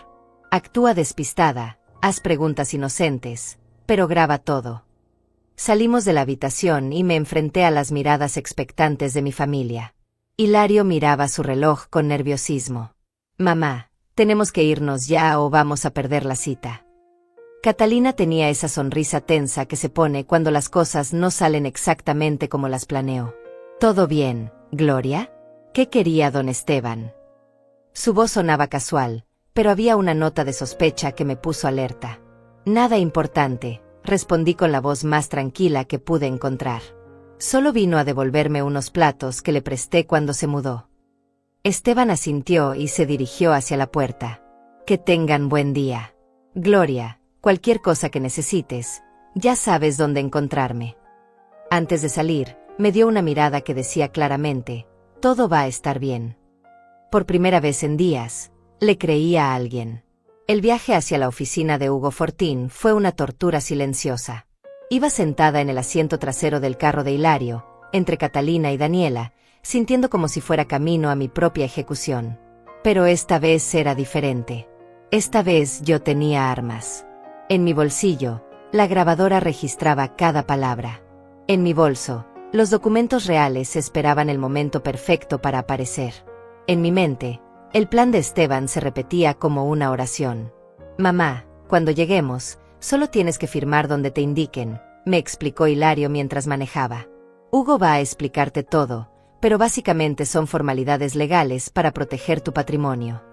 Actúa despistada, haz preguntas inocentes, pero graba todo. Salimos de la habitación y me enfrenté a las miradas expectantes de mi familia. Hilario miraba su reloj con nerviosismo. Mamá, tenemos que irnos ya o vamos a perder la cita. Catalina tenía esa sonrisa tensa que se pone cuando las cosas no salen exactamente como las planeó. ¿Todo bien, Gloria? ¿Qué quería don Esteban? Su voz sonaba casual, pero había una nota de sospecha que me puso alerta. Nada importante, respondí con la voz más tranquila que pude encontrar. Solo vino a devolverme unos platos que le presté cuando se mudó. Esteban asintió y se dirigió hacia la puerta. Que tengan buen día. Gloria, cualquier cosa que necesites, ya sabes dónde encontrarme. Antes de salir, me dio una mirada que decía claramente, todo va a estar bien. Por primera vez en días, le creía a alguien. El viaje hacia la oficina de Hugo Fortín fue una tortura silenciosa. Iba sentada en el asiento trasero del carro de Hilario, entre Catalina y Daniela, sintiendo como si fuera camino a mi propia ejecución. Pero esta vez era diferente. Esta vez yo tenía armas. En mi bolsillo, la grabadora registraba cada palabra. En mi bolso, los documentos reales esperaban el momento perfecto para aparecer. En mi mente, el plan de Esteban se repetía como una oración. Mamá, cuando lleguemos, solo tienes que firmar donde te indiquen, me explicó Hilario mientras manejaba. Hugo va a explicarte todo, pero básicamente son formalidades legales para proteger tu patrimonio.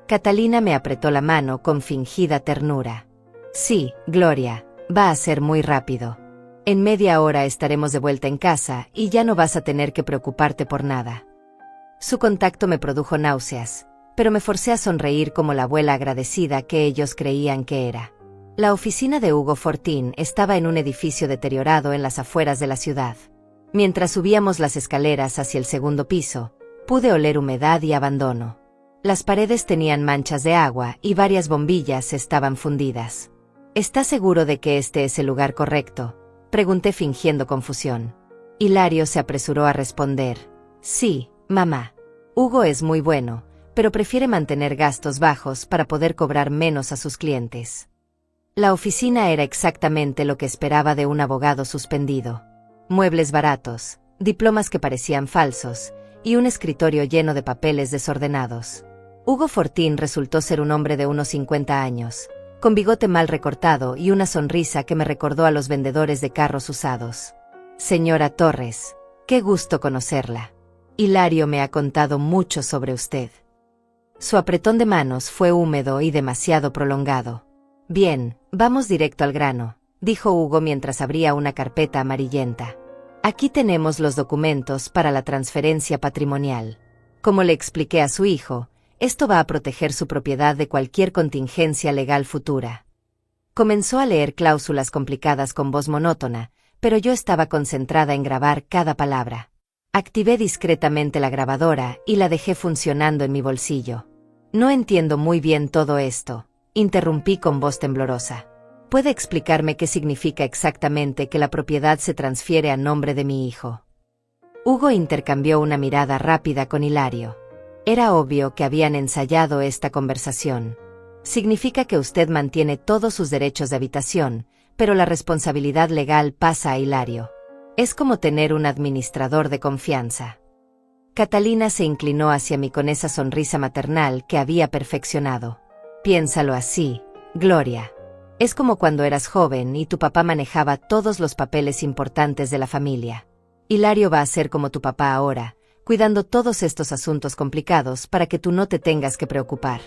Catalina me apretó la mano con fingida ternura. Sí, Gloria, va a ser muy rápido. En media hora estaremos de vuelta en casa y ya no vas a tener que preocuparte por nada. Su contacto me produjo náuseas, pero me forcé a sonreír como la abuela agradecida que ellos creían que era. La oficina de Hugo Fortín estaba en un edificio deteriorado en las afueras de la ciudad. Mientras subíamos las escaleras hacia el segundo piso, pude oler humedad y abandono. Las paredes tenían manchas de agua y varias bombillas estaban fundidas. ¿Estás seguro de que este es el lugar correcto?, pregunté fingiendo confusión. Hilario se apresuró a responder. Sí, mamá. Hugo es muy bueno, pero prefiere mantener gastos bajos para poder cobrar menos a sus clientes. La oficina era exactamente lo que esperaba de un abogado suspendido. Muebles baratos, diplomas que parecían falsos, y un escritorio lleno de papeles desordenados. Hugo Fortín resultó ser un hombre de unos 50 años, con bigote mal recortado y una sonrisa que me recordó a los vendedores de carros usados. Señora Torres, qué gusto conocerla. Hilario me ha contado mucho sobre usted. Su apretón de manos fue húmedo y demasiado prolongado. Bien, vamos directo al grano, dijo Hugo mientras abría una carpeta amarillenta. Aquí tenemos los documentos para la transferencia patrimonial. Como le expliqué a su hijo, esto va a proteger su propiedad de cualquier contingencia legal futura. Comenzó a leer cláusulas complicadas con voz monótona, pero yo estaba concentrada en grabar cada palabra. Activé discretamente la grabadora y la dejé funcionando en mi bolsillo. No entiendo muy bien todo esto, interrumpí con voz temblorosa. ¿Puede explicarme qué significa exactamente que la propiedad se transfiere a nombre de mi hijo? Hugo intercambió una mirada rápida con Hilario. Era obvio que habían ensayado esta conversación. Significa que usted mantiene todos sus derechos de habitación, pero la responsabilidad legal pasa a Hilario. Es como tener un administrador de confianza. Catalina se inclinó hacia mí con esa sonrisa maternal que había perfeccionado. Piénsalo así, Gloria. Es como cuando eras joven y tu papá manejaba todos los papeles importantes de la familia. Hilario va a ser como tu papá ahora, cuidando todos estos asuntos complicados para que tú no te tengas que preocupar.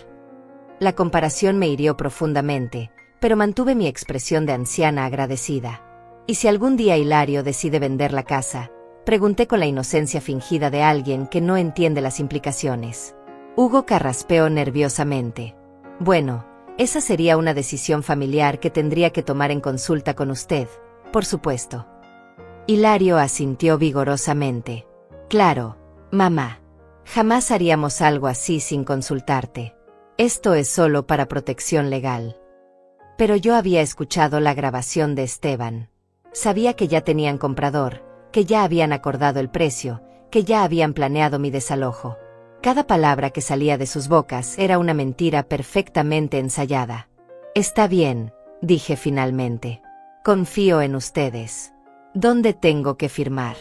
La comparación me hirió profundamente, pero mantuve mi expresión de anciana agradecida. ¿Y si algún día Hilario decide vender la casa? Pregunté con la inocencia fingida de alguien que no entiende las implicaciones. Hugo carraspeó nerviosamente. Bueno, esa sería una decisión familiar que tendría que tomar en consulta con usted, por supuesto. Hilario asintió vigorosamente. Claro, mamá. Jamás haríamos algo así sin consultarte. Esto es solo para protección legal. Pero yo había escuchado la grabación de Esteban. Sabía que ya tenían comprador, que ya habían acordado el precio, que ya habían planeado mi desalojo. Cada palabra que salía de sus bocas era una mentira perfectamente ensayada. Está bien, dije finalmente. Confío en ustedes. ¿Dónde tengo que firmar?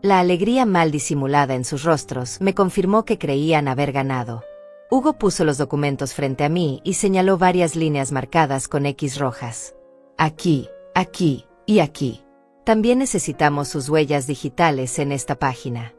La alegría mal disimulada en sus rostros me confirmó que creían haber ganado. Hugo puso los documentos frente a mí y señaló varias líneas marcadas con X rojas. Aquí, aquí y aquí. También necesitamos sus huellas digitales en esta página.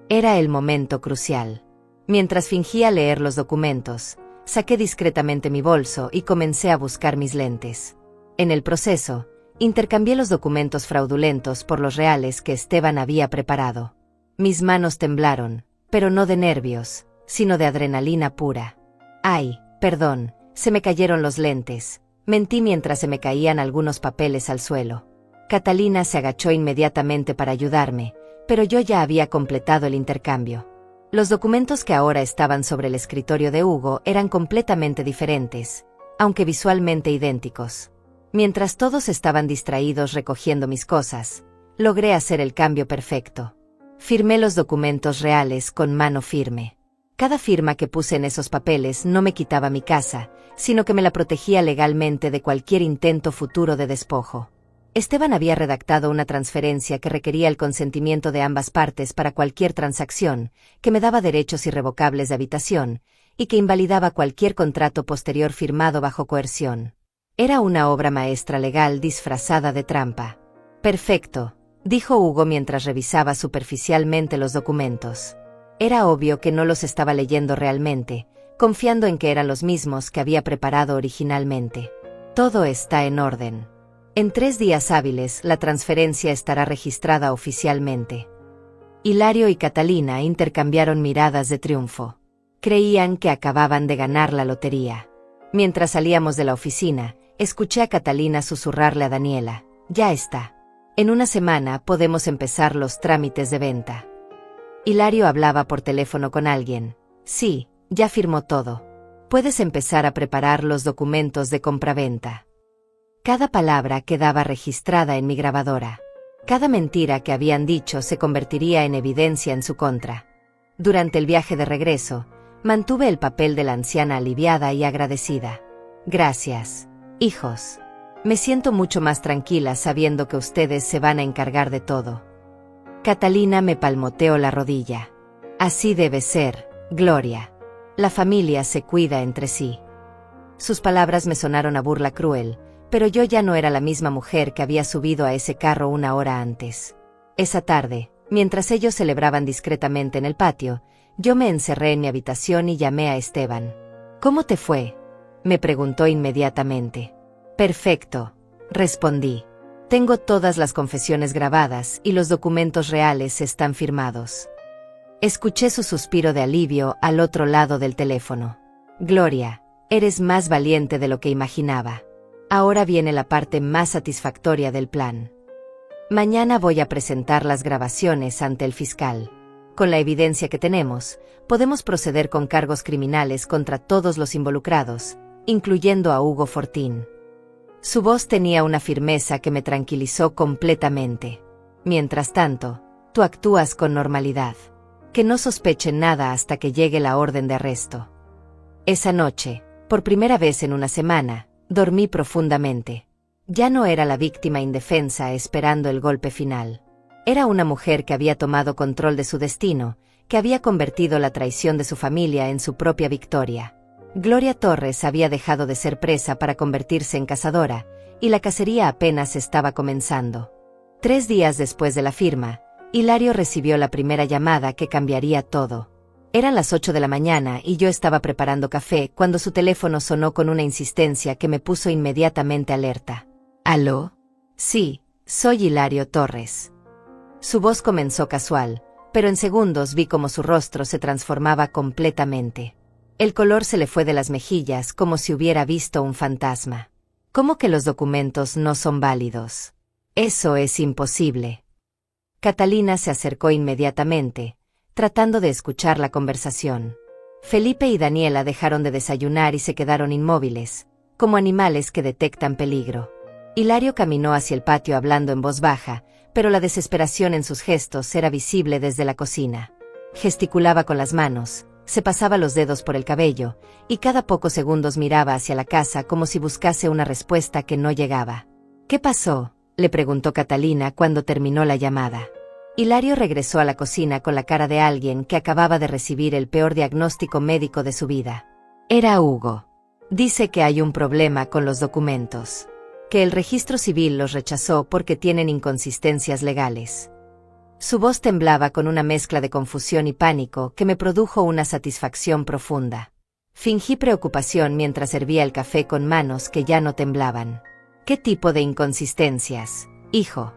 Era el momento crucial. Mientras fingía leer los documentos, saqué discretamente mi bolso y comencé a buscar mis lentes. En el proceso, intercambié los documentos fraudulentos por los reales que Esteban había preparado. Mis manos temblaron, pero no de nervios, sino de adrenalina pura. Ay, perdón, se me cayeron los lentes. Mentí mientras se me caían algunos papeles al suelo. Catalina se agachó inmediatamente para ayudarme, pero yo ya había completado el intercambio. Los documentos que ahora estaban sobre el escritorio de Hugo eran completamente diferentes, aunque visualmente idénticos. Mientras todos estaban distraídos recogiendo mis cosas, logré hacer el cambio perfecto. Firmé los documentos reales con mano firme. Cada firma que puse en esos papeles no me quitaba mi casa, sino que me la protegía legalmente de cualquier intento futuro de despojo. Esteban había redactado una transferencia que requería el consentimiento de ambas partes para cualquier transacción, que me daba derechos irrevocables de habitación, y que invalidaba cualquier contrato posterior firmado bajo coerción. Era una obra maestra legal disfrazada de trampa. Perfecto, dijo Hugo mientras revisaba superficialmente los documentos. Era obvio que no los estaba leyendo realmente, confiando en que eran los mismos que había preparado originalmente. Todo está en orden. En 3 días hábiles la transferencia estará registrada oficialmente. Hilario y Catalina intercambiaron miradas de triunfo. Creían que acababan de ganar la lotería. Mientras salíamos de la oficina, escuché a Catalina susurrarle a Daniela: ya está. En una semana podemos empezar los trámites de venta. Hilario hablaba por teléfono con alguien. Sí, ya firmó todo. Puedes empezar a preparar los documentos de compraventa. Cada palabra quedaba registrada en mi grabadora. Cada mentira que habían dicho se convertiría en evidencia en su contra. Durante el viaje de regreso, Mantuve el papel de la anciana aliviada y agradecida. Gracias, hijos. Me siento mucho más tranquila sabiendo que ustedes se van a encargar de todo. Catalina me palmoteó la rodilla. Así debe ser, Gloria. La familia se cuida entre sí. Sus palabras me sonaron a burla cruel, pero yo ya no era la misma mujer que había subido a ese carro una hora antes. Esa tarde, mientras ellos celebraban discretamente en el patio, yo me encerré en mi habitación y llamé a Esteban. ¿Cómo te fue?, me preguntó inmediatamente. Perfecto, respondí. Tengo todas las confesiones grabadas y los documentos reales están firmados. Escuché su suspiro de alivio al otro lado del teléfono. Gloria, eres más valiente de lo que imaginaba. Ahora viene la parte más satisfactoria del plan. Mañana voy a presentar las grabaciones ante el fiscal. Con la evidencia que tenemos, podemos proceder con cargos criminales contra todos los involucrados, incluyendo a Hugo Fortín. Su voz tenía una firmeza que me tranquilizó completamente. Mientras tanto, tú actúas con normalidad. Que no sospechen nada hasta que llegue la orden de arresto. Esa noche, por primera vez en una semana, dormí profundamente. Ya no era la víctima indefensa esperando el golpe final. Era una mujer que había tomado control de su destino, que había convertido la traición de su familia en su propia victoria. Gloria Torres había dejado de ser presa para convertirse en cazadora, y la cacería apenas estaba comenzando. 3 días después de la firma, Hilario recibió la primera llamada que cambiaría todo. Eran las 8 de la mañana y yo estaba preparando café cuando su teléfono sonó con una insistencia que me puso inmediatamente alerta. ¿Aló? Sí, soy Hilario Torres. Su voz comenzó casual, pero en segundos vi cómo su rostro se transformaba completamente. El color se le fue de las mejillas como si hubiera visto un fantasma. ¿Cómo que los documentos no son válidos? Eso es imposible. Catalina se acercó inmediatamente, tratando de escuchar la conversación. Felipe y Daniela dejaron de desayunar y se quedaron inmóviles, como animales que detectan peligro. Hilario caminó hacia el patio hablando en voz baja, pero la desesperación en sus gestos era visible desde la cocina. Gesticulaba con las manos, se pasaba los dedos por el cabello, y cada pocos segundos miraba hacia la casa como si buscase una respuesta que no llegaba. ¿Qué pasó?, le preguntó Catalina cuando terminó la llamada. Hilario regresó a la cocina con la cara de alguien que acababa de recibir el peor diagnóstico médico de su vida. Era Hugo. Dice que hay un problema con los documentos. Que el registro civil los rechazó porque tienen inconsistencias legales. Su voz temblaba con una mezcla de confusión y pánico que me produjo una satisfacción profunda. Fingí preocupación mientras servía el café con manos que ya no temblaban. ¿Qué tipo de inconsistencias, hijo?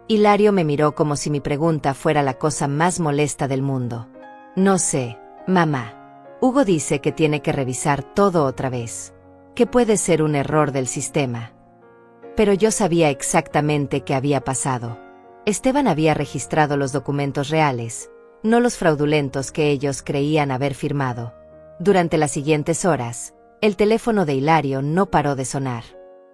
Hilario me miró como si mi pregunta fuera la cosa más molesta del mundo. No sé, mamá. Hugo dice que tiene que revisar todo otra vez. Que puede ser un error del sistema. Pero yo sabía exactamente qué había pasado. Esteban había registrado los documentos reales, no los fraudulentos que ellos creían haber firmado. Durante las siguientes horas, el teléfono de Hilario no paró de sonar.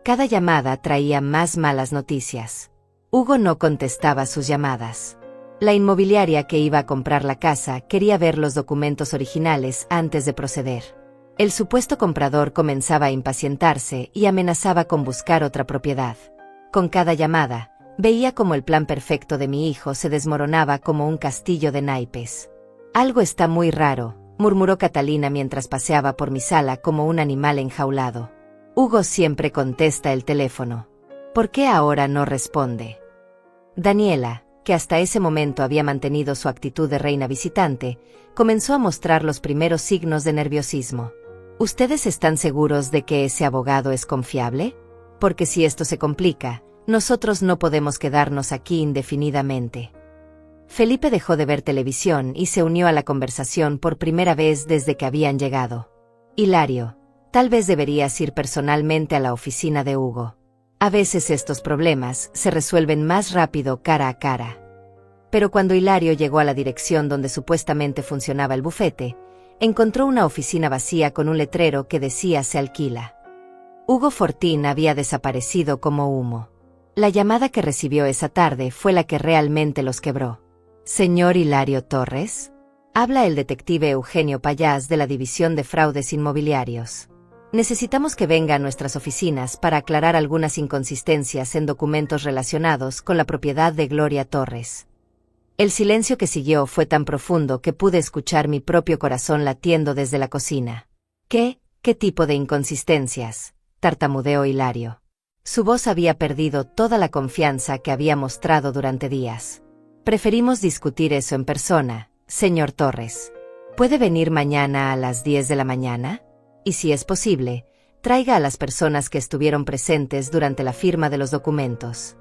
Cada llamada traía más malas noticias. Hugo no contestaba sus llamadas. La inmobiliaria que iba a comprar la casa quería ver los documentos originales antes de proceder. El supuesto comprador comenzaba a impacientarse y amenazaba con buscar otra propiedad. Con cada llamada, veía como el plan perfecto de mi hijo se desmoronaba como un castillo de naipes. Algo está muy raro, murmuró Catalina mientras paseaba por mi sala como un animal enjaulado. Hugo siempre contesta el teléfono. ¿Por qué ahora no responde? Daniela, que hasta ese momento había mantenido su actitud de reina visitante, comenzó a mostrar los primeros signos de nerviosismo. ¿Ustedes están seguros de que ese abogado es confiable? Porque si esto se complica, nosotros no podemos quedarnos aquí indefinidamente. Felipe dejó de ver televisión y se unió a la conversación por primera vez desde que habían llegado. Hilario, tal vez deberías ir personalmente a la oficina de Hugo. A veces estos problemas se resuelven más rápido cara a cara. Pero cuando Hilario llegó a la dirección donde supuestamente funcionaba el bufete, encontró una oficina vacía con un letrero que decía se alquila. Hugo Fortín había desaparecido como humo. La llamada que recibió esa tarde fue la que realmente los quebró. ¿Señor Hilario Torres? Habla el detective Eugenio Payás de la División de Fraudes Inmobiliarios. Necesitamos que venga a nuestras oficinas para aclarar algunas inconsistencias en documentos relacionados con la propiedad de Gloria Torres. El silencio que siguió fue tan profundo que pude escuchar mi propio corazón latiendo desde la cocina. ¿Qué tipo de inconsistencias?, tartamudeó Hilario. Su voz había perdido toda la confianza que había mostrado durante días. Preferimos discutir eso en persona, señor Torres. ¿Puede venir mañana a las 10 de la mañana? Y si es posible, traiga a las personas que estuvieron presentes durante la firma de los documentos.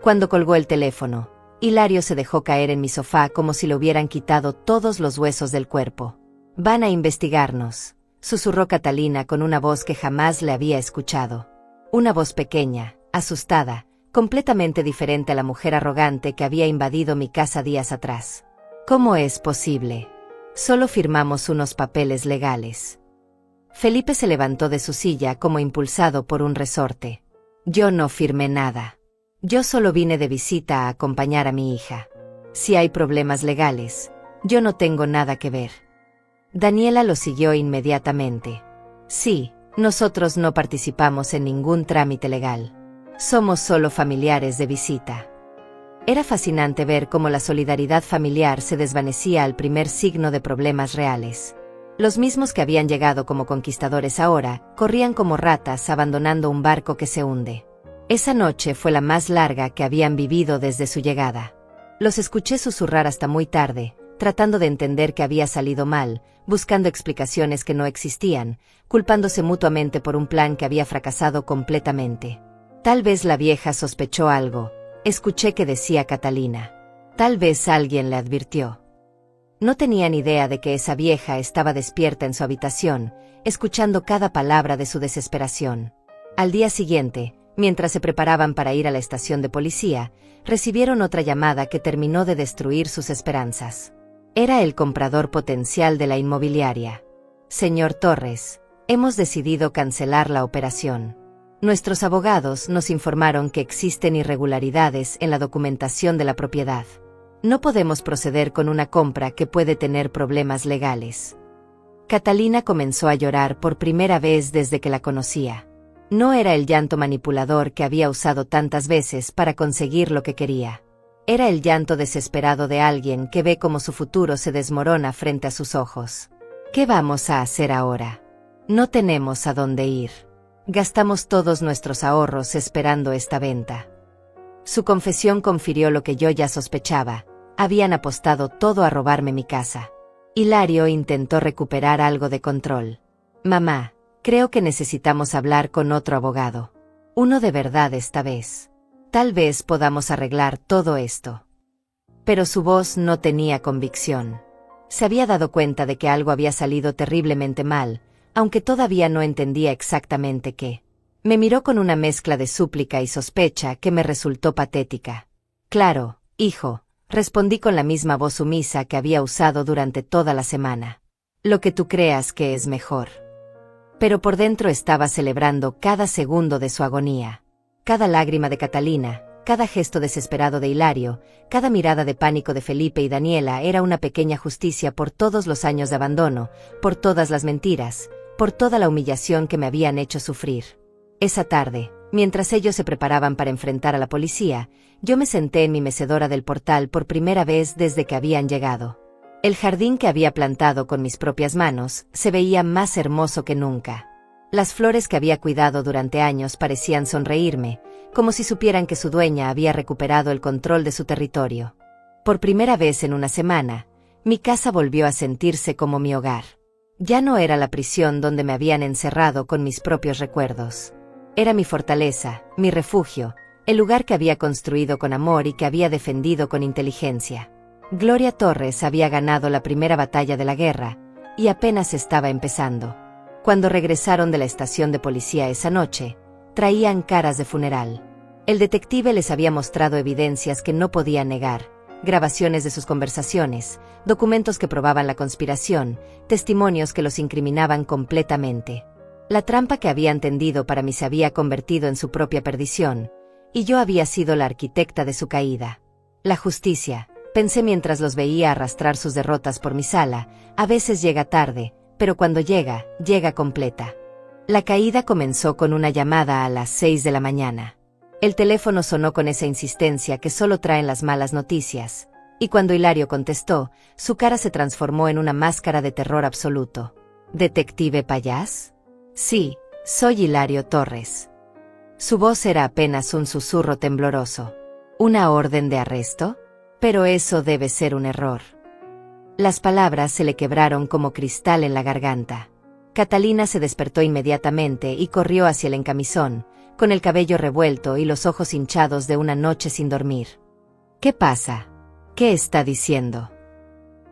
Cuando colgó el teléfono, Hilario se dejó caer en mi sofá como si le hubieran quitado todos los huesos del cuerpo. Van a investigarnos, susurró Catalina con una voz que jamás le había escuchado. Una voz pequeña, asustada, completamente diferente a la mujer arrogante que había invadido mi casa días atrás. ¿Cómo es posible? Solo firmamos unos papeles legales. Felipe se levantó de su silla como impulsado por un resorte. Yo no firmé nada. Yo solo vine de visita a acompañar a mi hija. Si hay problemas legales, yo no tengo nada que ver. Daniela lo siguió inmediatamente. Sí, nosotros no participamos en ningún trámite legal. Somos solo familiares de visita. Era fascinante ver cómo la solidaridad familiar se desvanecía al primer signo de problemas reales. Los mismos que habían llegado como conquistadores ahora, corrían como ratas abandonando un barco que se hunde. Esa noche fue la más larga que habían vivido desde su llegada. Los escuché susurrar hasta muy tarde, tratando de entender que había salido mal, buscando explicaciones que no existían, culpándose mutuamente por un plan que había fracasado completamente. Tal vez la vieja sospechó algo, escuché que decía Catalina. Tal vez alguien le advirtió. No tenían idea de que esa vieja estaba despierta en su habitación, escuchando cada palabra de su desesperación. Al día siguiente, mientras se preparaban para ir a la estación de policía, recibieron otra llamada que terminó de destruir sus esperanzas. Era el comprador potencial de la inmobiliaria. Señor Torres, hemos decidido cancelar la operación. Nuestros abogados nos informaron que existen irregularidades en la documentación de la propiedad. No podemos proceder con una compra que puede tener problemas legales. Catalina comenzó a llorar por primera vez desde que la conocía. No era el llanto manipulador que había usado tantas veces para conseguir lo que quería. Era el llanto desesperado de alguien que ve cómo su futuro se desmorona frente a sus ojos. ¿Qué vamos a hacer ahora? No tenemos a dónde ir. Gastamos todos nuestros ahorros esperando esta venta. Su confesión confirió lo que yo ya sospechaba. Habían apostado todo a robarme mi casa. Hilario intentó recuperar algo de control. Mamá, creo que necesitamos hablar con otro abogado. Uno de verdad esta vez. Tal vez podamos arreglar todo esto. Pero su voz no tenía convicción. Se había dado cuenta de que algo había salido terriblemente mal, aunque todavía no entendía exactamente qué. Me miró con una mezcla de súplica y sospecha que me resultó patética. Claro, hijo, respondí con la misma voz sumisa que había usado durante toda la semana. Lo que tú creas que es mejor. Pero por dentro estaba celebrando cada segundo de su agonía. Cada lágrima de Catalina, cada gesto desesperado de Hilario, cada mirada de pánico de Felipe y Daniela era una pequeña justicia por todos los años de abandono, por todas las mentiras, por toda la humillación que me habían hecho sufrir. Esa tarde, mientras ellos se preparaban para enfrentar a la policía, yo me senté en mi mecedora del portal por primera vez desde que habían llegado. El jardín que había plantado con mis propias manos se veía más hermoso que nunca. Las flores que había cuidado durante años parecían sonreírme, como si supieran que su dueña había recuperado el control de su territorio. Por primera vez en una semana, mi casa volvió a sentirse como mi hogar. Ya no era la prisión donde me habían encerrado con mis propios recuerdos. Era mi fortaleza, mi refugio, el lugar que había construido con amor y que había defendido con inteligencia. Gloria Torres había ganado la primera batalla de la guerra, y apenas estaba empezando. Cuando regresaron de la estación de policía esa noche, traían caras de funeral. El detective les había mostrado evidencias que no podían negar, grabaciones de sus conversaciones, documentos que probaban la conspiración, testimonios que los incriminaban completamente. La trampa que habían tendido para mí se había convertido en su propia perdición, y yo había sido la arquitecta de su caída. La justicia, pensé mientras los veía arrastrar sus derrotas por mi sala. A veces llega tarde, pero cuando llega, llega completa. La caída comenzó con una llamada a las 6 de la mañana. El teléfono sonó con esa insistencia que solo traen las malas noticias, y cuando Hilario contestó, su cara se transformó en una máscara de terror absoluto. ¿Detective Payás? Sí, soy Hilario Torres. Su voz era apenas un susurro tembloroso. ¿Una orden de arresto? Pero eso debe ser un error. Las palabras se le quebraron como cristal en la garganta. Catalina se despertó inmediatamente y corrió hacia el encamisón, con el cabello revuelto y los ojos hinchados de una noche sin dormir. ¿Qué pasa? ¿Qué está diciendo?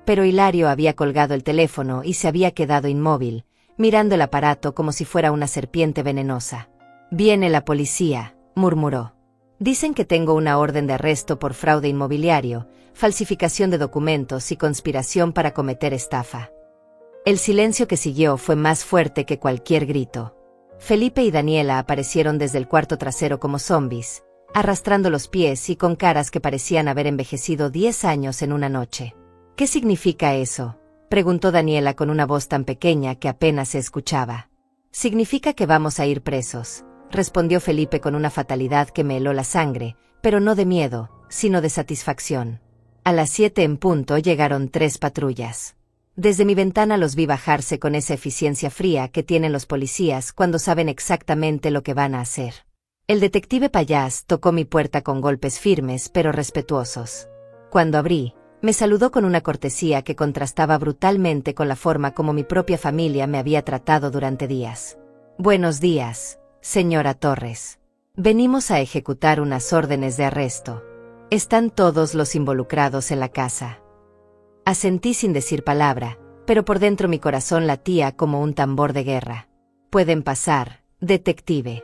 Pero Hilario había colgado el teléfono y se había quedado inmóvil, mirando el aparato como si fuera una serpiente venenosa. «Viene la policía», murmuró. «Dicen que tengo una orden de arresto por fraude inmobiliario, falsificación de documentos y conspiración para cometer estafa». El silencio que siguió fue más fuerte que cualquier grito. Felipe y Daniela aparecieron desde el cuarto trasero como zombis, arrastrando los pies y con caras que parecían haber envejecido 10 años en una noche. «¿Qué significa eso?», preguntó Daniela con una voz tan pequeña que apenas se escuchaba. «Significa que vamos a ir presos», respondió Felipe con una fatalidad que me heló la sangre, pero no de miedo, sino de satisfacción. A las 7 en punto llegaron 3 patrullas. Desde mi ventana los vi bajarse con esa eficiencia fría que tienen los policías cuando saben exactamente lo que van a hacer. El detective Payás tocó mi puerta con golpes firmes pero respetuosos. Cuando abrí, me saludó con una cortesía que contrastaba brutalmente con la forma como mi propia familia me había tratado durante días. «Buenos días, señora Torres. Venimos a ejecutar unas órdenes de arresto. ¿Están todos los involucrados en la casa?». Asentí sin decir palabra, pero por dentro mi corazón latía como un tambor de guerra. «Pueden pasar, detective».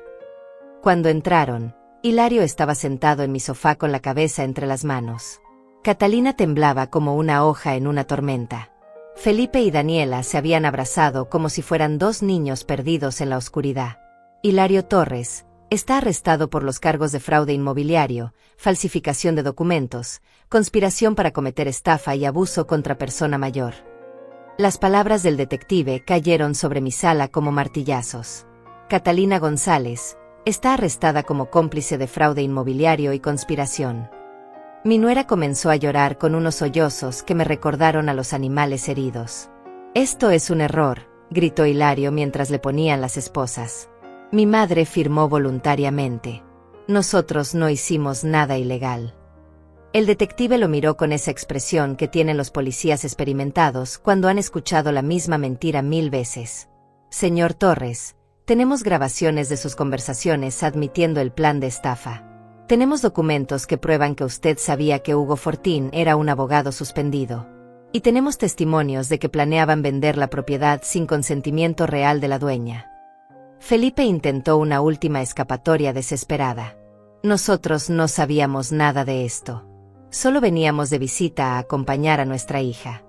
Cuando entraron, Hilario estaba sentado en mi sofá con la cabeza entre las manos. Catalina temblaba como una hoja en una tormenta. Felipe y Daniela se habían abrazado como si fueran 2 niños perdidos en la oscuridad. Hilario Torres está arrestado por los cargos de fraude inmobiliario, falsificación de documentos, conspiración para cometer estafa y abuso contra persona mayor. Las palabras del detective cayeron sobre mi sala como martillazos. Catalina González está arrestada como cómplice de fraude inmobiliario y conspiración. Mi nuera comenzó a llorar con unos sollozos que me recordaron a los animales heridos. «Esto es un error», gritó Hilario mientras le ponían las esposas. «Mi madre firmó voluntariamente. Nosotros no hicimos nada ilegal». El detective lo miró con esa expresión que tienen los policías experimentados cuando han escuchado la misma mentira 1000 veces. «Señor Torres, tenemos grabaciones de sus conversaciones admitiendo el plan de estafa. Tenemos documentos que prueban que usted sabía que Hugo Fortín era un abogado suspendido. Y tenemos testimonios de que planeaban vender la propiedad sin consentimiento real de la dueña». Felipe intentó una última escapatoria desesperada. «Nosotros no sabíamos nada de esto. Solo veníamos de visita a acompañar a nuestra hija».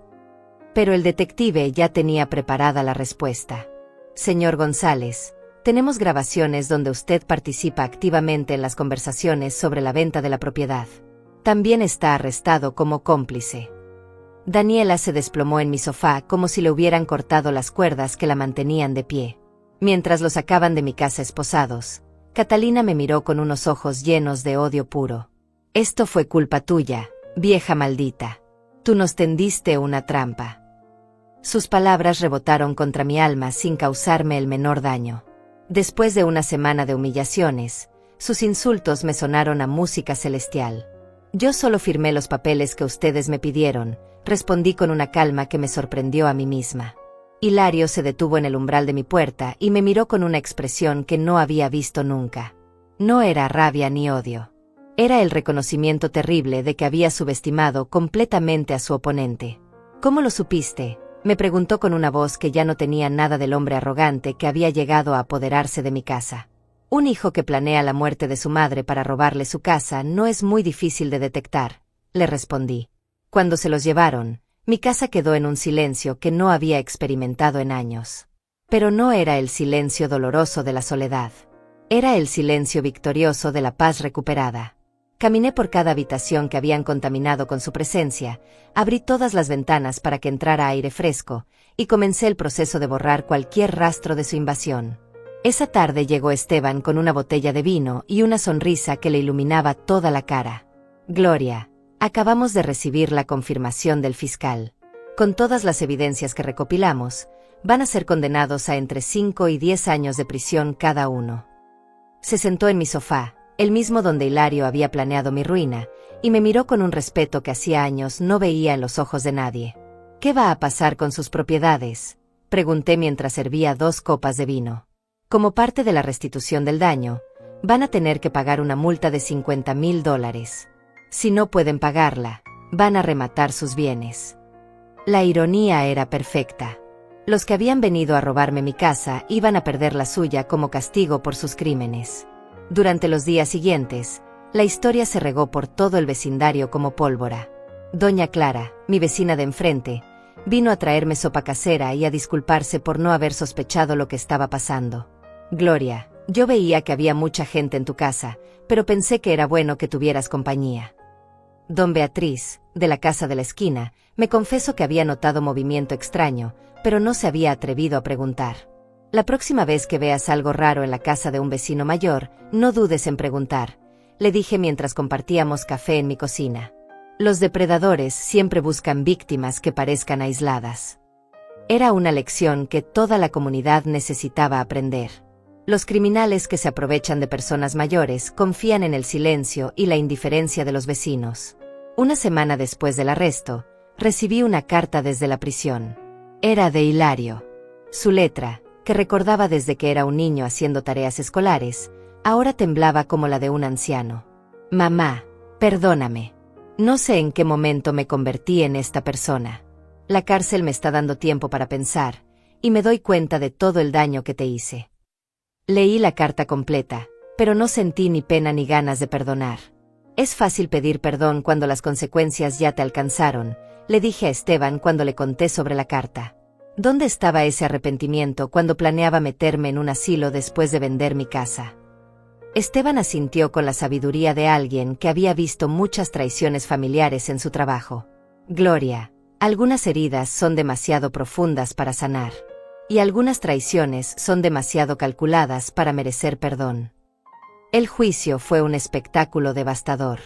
Pero el detective ya tenía preparada la respuesta. «Señor González, tenemos grabaciones donde usted participa activamente en las conversaciones sobre la venta de la propiedad. También está arrestado como cómplice». Daniela se desplomó en mi sofá como si le hubieran cortado las cuerdas que la mantenían de pie. Mientras los sacaban de mi casa esposados, Catalina me miró con unos ojos llenos de odio puro. «Esto fue culpa tuya, vieja maldita. Tú nos tendiste una trampa». Sus palabras rebotaron contra mi alma sin causarme el menor daño. Después de una semana de humillaciones, sus insultos me sonaron a música celestial. «Yo solo firmé los papeles que ustedes me pidieron», respondí con una calma que me sorprendió a mí misma. Hilario se detuvo en el umbral de mi puerta y me miró con una expresión que no había visto nunca. No era rabia ni odio. Era el reconocimiento terrible de que había subestimado completamente a su oponente. «¿Cómo lo supiste?», me preguntó con una voz que ya no tenía nada del hombre arrogante que había llegado a apoderarse de mi casa. «Un hijo que planea la muerte de su madre para robarle su casa no es muy difícil de detectar», le respondí. Cuando se los llevaron, mi casa quedó en un silencio que no había experimentado en años. Pero no era el silencio doloroso de la soledad. Era el silencio victorioso de la paz recuperada. Caminé por cada habitación que habían contaminado con su presencia, abrí todas las ventanas para que entrara aire fresco, y comencé el proceso de borrar cualquier rastro de su invasión. Esa tarde llegó Esteban con una botella de vino y una sonrisa que le iluminaba toda la cara. Gloria, acabamos de recibir la confirmación del fiscal. Con todas las evidencias que recopilamos, van a ser condenados a entre 5 y 10 años de prisión cada uno. Se sentó en mi sofá, el mismo donde Hilario había planeado mi ruina, y me miró con un respeto que hacía años no veía en los ojos de nadie. ¿Qué va a pasar con sus propiedades?, pregunté mientras servía 2 copas de vino. Como parte de la restitución del daño, van a tener que pagar una multa de $50,000. Si no pueden pagarla, van a rematar sus bienes. La ironía era perfecta. Los que habían venido a robarme mi casa iban a perder la suya como castigo por sus crímenes. Durante los días siguientes, la historia se regó por todo el vecindario como pólvora. Doña Clara, mi vecina de enfrente, vino a traerme sopa casera y a disculparse por no haber sospechado lo que estaba pasando. Gloria, yo veía que había mucha gente en tu casa, pero pensé que era bueno que tuvieras compañía. Don Beatriz, de la casa de la esquina, me confesó que había notado movimiento extraño, pero no se había atrevido a preguntar. La próxima vez que veas algo raro en la casa de un vecino mayor, no dudes en preguntar, le dije mientras compartíamos café en mi cocina. Los depredadores siempre buscan víctimas que parezcan aisladas. Era una lección que toda la comunidad necesitaba aprender. Los criminales que se aprovechan de personas mayores confían en el silencio y la indiferencia de los vecinos. Una semana después del arresto, recibí una carta desde la prisión. Era de Hilario. Su letra, que recordaba desde que era un niño haciendo tareas escolares, ahora temblaba como la de un anciano. Mamá, perdóname. No sé en qué momento me convertí en esta persona. La cárcel me está dando tiempo para pensar, y me doy cuenta de todo el daño que te hice. Leí la carta completa, pero no sentí ni pena ni ganas de perdonar. Es fácil pedir perdón cuando las consecuencias ya te alcanzaron, le dije a Esteban cuando le conté sobre la carta. ¿Dónde estaba ese arrepentimiento cuando planeaba meterme en un asilo después de vender mi casa? Esteban asintió con la sabiduría de alguien que había visto muchas traiciones familiares en su trabajo. Gloria, algunas heridas son demasiado profundas para sanar. Y algunas traiciones son demasiado calculadas para merecer perdón. El juicio fue un espectáculo devastador.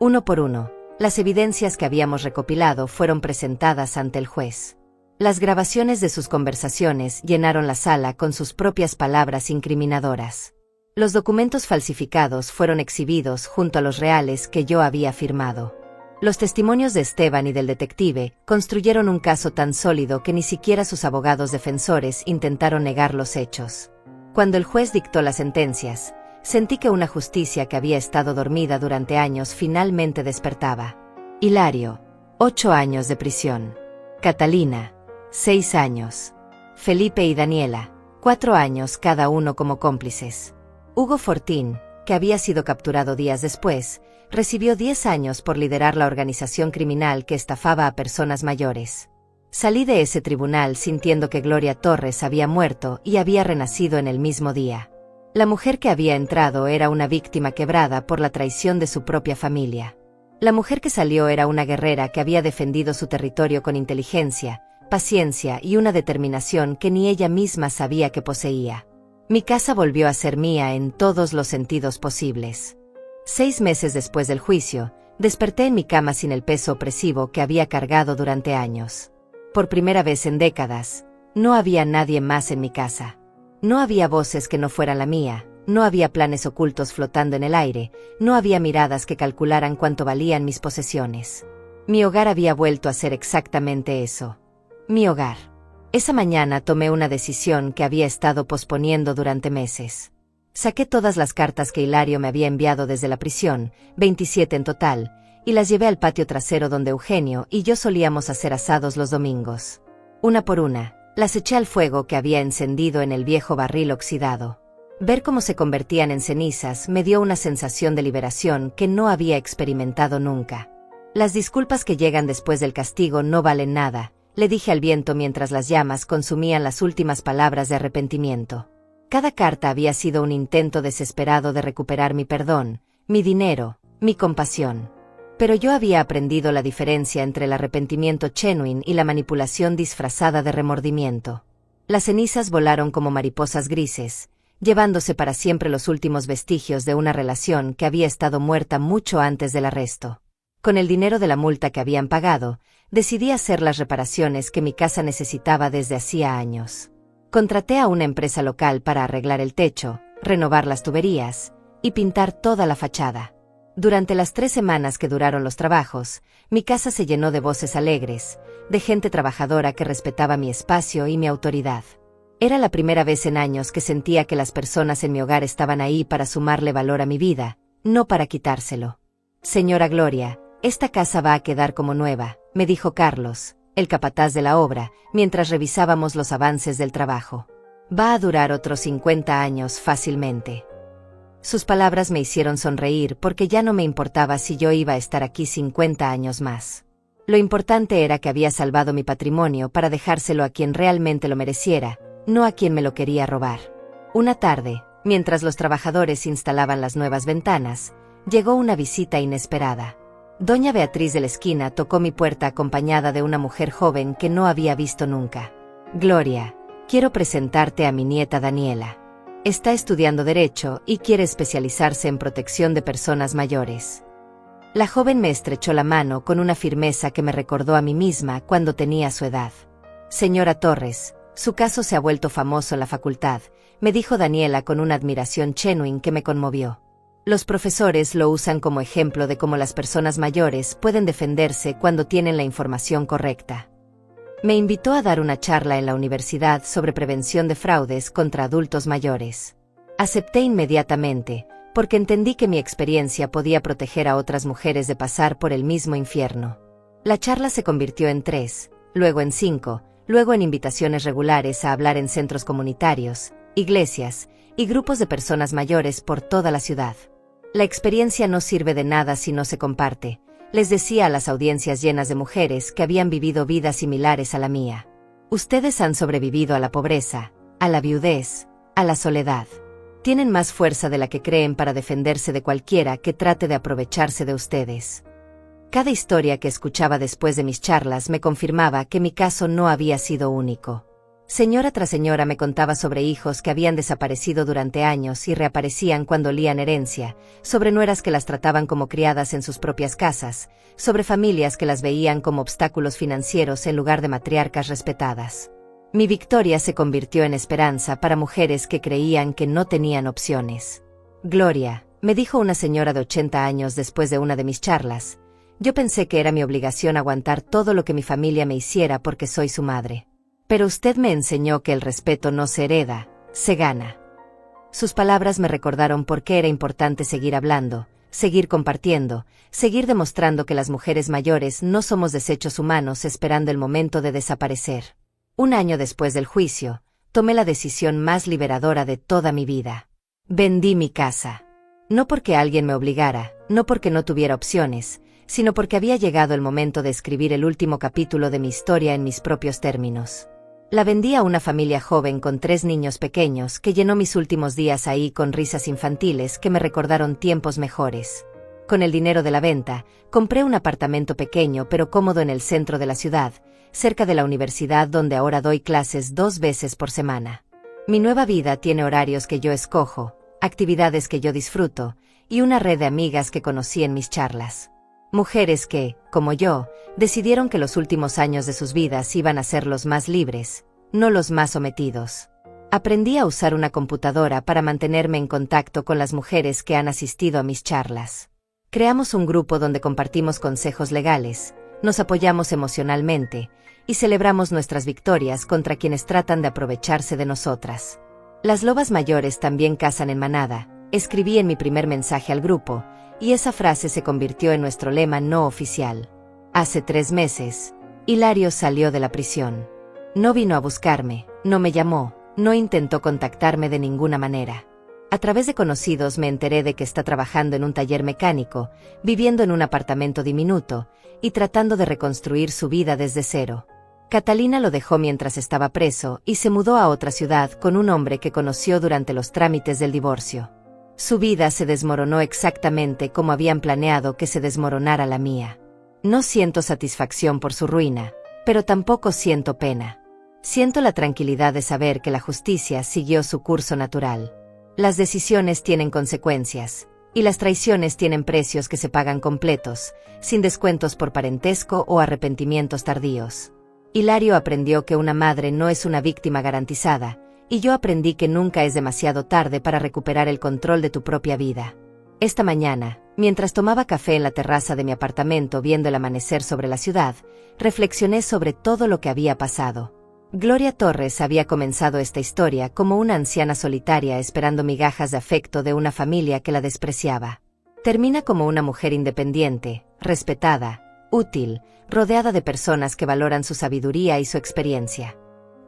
Uno por uno, las evidencias que habíamos recopilado fueron presentadas ante el juez. Las grabaciones de sus conversaciones llenaron la sala con sus propias palabras incriminadoras. Los documentos falsificados fueron exhibidos junto a los reales que yo había firmado. Los testimonios de Esteban y del detective construyeron un caso tan sólido que ni siquiera sus abogados defensores intentaron negar los hechos. Cuando el juez dictó las sentencias, sentí que una justicia que había estado dormida durante años finalmente despertaba. Hilario, 8 años de prisión. Catalina, 6 años. Felipe y Daniela, 4 años cada uno como cómplices. Hugo Fortín, que había sido capturado días después, recibió 10 años por liderar la organización criminal que estafaba a personas mayores. Salí de ese tribunal sintiendo que Gloria Torres había muerto y había renacido en el mismo día. La mujer que había entrado era una víctima quebrada por la traición de su propia familia. La mujer que salió era una guerrera que había defendido su territorio con inteligencia, paciencia y una determinación que ni ella misma sabía que poseía. Mi casa volvió a ser mía en todos los sentidos posibles. 6 meses después del juicio, desperté en mi cama sin el peso opresivo que había cargado durante años. Por primera vez en décadas, no había nadie más en mi casa. No había voces que no fueran la mía, no había planes ocultos flotando en el aire, no había miradas que calcularan cuánto valían mis posesiones. Mi hogar había vuelto a ser exactamente eso. Mi hogar. Esa mañana tomé una decisión que había estado posponiendo durante meses. Saqué todas las cartas que Hilario me había enviado desde la prisión, 27 en total, y las llevé al patio trasero donde Eugenio y yo solíamos hacer asados los domingos. Una por una, las eché al fuego que había encendido en el viejo barril oxidado. Ver cómo se convertían en cenizas me dio una sensación de liberación que no había experimentado nunca. Las disculpas que llegan después del castigo no valen nada, le dije al viento mientras las llamas consumían las últimas palabras de arrepentimiento. Cada carta había sido un intento desesperado de recuperar mi perdón, mi dinero, mi compasión. Pero yo había aprendido la diferencia entre el arrepentimiento genuino y la manipulación disfrazada de remordimiento. Las cenizas volaron como mariposas grises, llevándose para siempre los últimos vestigios de una relación que había estado muerta mucho antes del arresto. Con el dinero de la multa que habían pagado, decidí hacer las reparaciones que mi casa necesitaba desde hacía años. Contraté a una empresa local para arreglar el techo, renovar las tuberías y pintar toda la fachada. Durante las 3 semanas que duraron los trabajos, mi casa se llenó de voces alegres, de gente trabajadora que respetaba mi espacio y mi autoridad. Era la primera vez en años que sentía que las personas en mi hogar estaban ahí para sumarle valor a mi vida, no para quitárselo. Señora Gloria, esta casa va a quedar como nueva, me dijo Carlos, el capataz de la obra, mientras revisábamos los avances del trabajo. Va a durar otros 50 años fácilmente. Sus palabras me hicieron sonreír porque ya no me importaba si yo iba a estar aquí 50 años más. Lo importante era que había salvado mi patrimonio para dejárselo a quien realmente lo mereciera, no a quien me lo quería robar. Una tarde, mientras los trabajadores instalaban las nuevas ventanas, llegó una visita inesperada. Doña Beatriz de la esquina tocó mi puerta acompañada de una mujer joven que no había visto nunca. Gloria, quiero presentarte a mi nieta Daniela. Está estudiando Derecho y quiere especializarse en protección de personas mayores. La joven me estrechó la mano con una firmeza que me recordó a mí misma cuando tenía su edad. Señora Torres, su caso se ha vuelto famoso en la facultad, me dijo Daniela con una admiración genuina que me conmovió. Los profesores lo usan como ejemplo de cómo las personas mayores pueden defenderse cuando tienen la información correcta. Me invitó a dar una charla en la universidad sobre prevención de fraudes contra adultos mayores. Acepté inmediatamente, porque entendí que mi experiencia podía proteger a otras mujeres de pasar por el mismo infierno. La charla se convirtió en 3, luego en 5, luego en invitaciones regulares a hablar en centros comunitarios, iglesias y grupos de personas mayores por toda la ciudad. La experiencia no sirve de nada si no se comparte, les decía a las audiencias llenas de mujeres que habían vivido vidas similares a la mía. Ustedes han sobrevivido a la pobreza, a la viudez, a la soledad. Tienen más fuerza de la que creen para defenderse de cualquiera que trate de aprovecharse de ustedes. Cada historia que escuchaba después de mis charlas me confirmaba que mi caso no había sido único. Señora tras señora me contaba sobre hijos que habían desaparecido durante años y reaparecían cuando olían herencia, sobre nueras que las trataban como criadas en sus propias casas, sobre familias que las veían como obstáculos financieros en lugar de matriarcas respetadas. Mi victoria se convirtió en esperanza para mujeres que creían que no tenían opciones. Gloria, me dijo una señora de 80 años después de una de mis charlas, yo pensé que era mi obligación aguantar todo lo que mi familia me hiciera porque soy su madre. Pero usted me enseñó que el respeto no se hereda, se gana. Sus palabras me recordaron por qué era importante seguir hablando, seguir compartiendo, seguir demostrando que las mujeres mayores no somos desechos humanos esperando el momento de desaparecer. Un año después del juicio, tomé la decisión más liberadora de toda mi vida. Vendí mi casa. No porque alguien me obligara, no porque no tuviera opciones, sino porque había llegado el momento de escribir el último capítulo de mi historia en mis propios términos. La vendí a una familia joven con 3 niños pequeños que llenó mis últimos días ahí con risas infantiles que me recordaron tiempos mejores. Con el dinero de la venta, compré un apartamento pequeño pero cómodo en el centro de la ciudad, cerca de la universidad donde ahora doy clases 2 veces por semana. Mi nueva vida tiene horarios que yo escojo, actividades que yo disfruto, y una red de amigas que conocí en mis charlas. Mujeres que, como yo, decidieron que los últimos años de sus vidas iban a ser los más libres, no los más sometidos. Aprendí a usar una computadora para mantenerme en contacto con las mujeres que han asistido a mis charlas. Creamos un grupo donde compartimos consejos legales, nos apoyamos emocionalmente, y celebramos nuestras victorias contra quienes tratan de aprovecharse de nosotras. Las lobas mayores también cazan en manada, escribí en mi primer mensaje al grupo, y esa frase se convirtió en nuestro lema no oficial. Hace 3 meses, Hilario salió de la prisión. No vino a buscarme, no me llamó, no intentó contactarme de ninguna manera. A través de conocidos me enteré de que está trabajando en un taller mecánico, viviendo en un apartamento diminuto, y tratando de reconstruir su vida desde cero. Catalina lo dejó mientras estaba preso y se mudó a otra ciudad con un hombre que conoció durante los trámites del divorcio. Su vida se desmoronó exactamente como habían planeado que se desmoronara la mía. No siento satisfacción por su ruina, pero tampoco siento pena. Siento la tranquilidad de saber que la justicia siguió su curso natural. Las decisiones tienen consecuencias, y las traiciones tienen precios que se pagan completos, sin descuentos por parentesco o arrepentimientos tardíos. Hilario aprendió que una madre no es una víctima garantizada, y yo aprendí que nunca es demasiado tarde para recuperar el control de tu propia vida. Esta mañana, mientras tomaba café en la terraza de mi apartamento viendo el amanecer sobre la ciudad, reflexioné sobre todo lo que había pasado. Gloria Torres había comenzado esta historia como una anciana solitaria esperando migajas de afecto de una familia que la despreciaba. Termina como una mujer independiente, respetada, útil, rodeada de personas que valoran su sabiduría y su experiencia.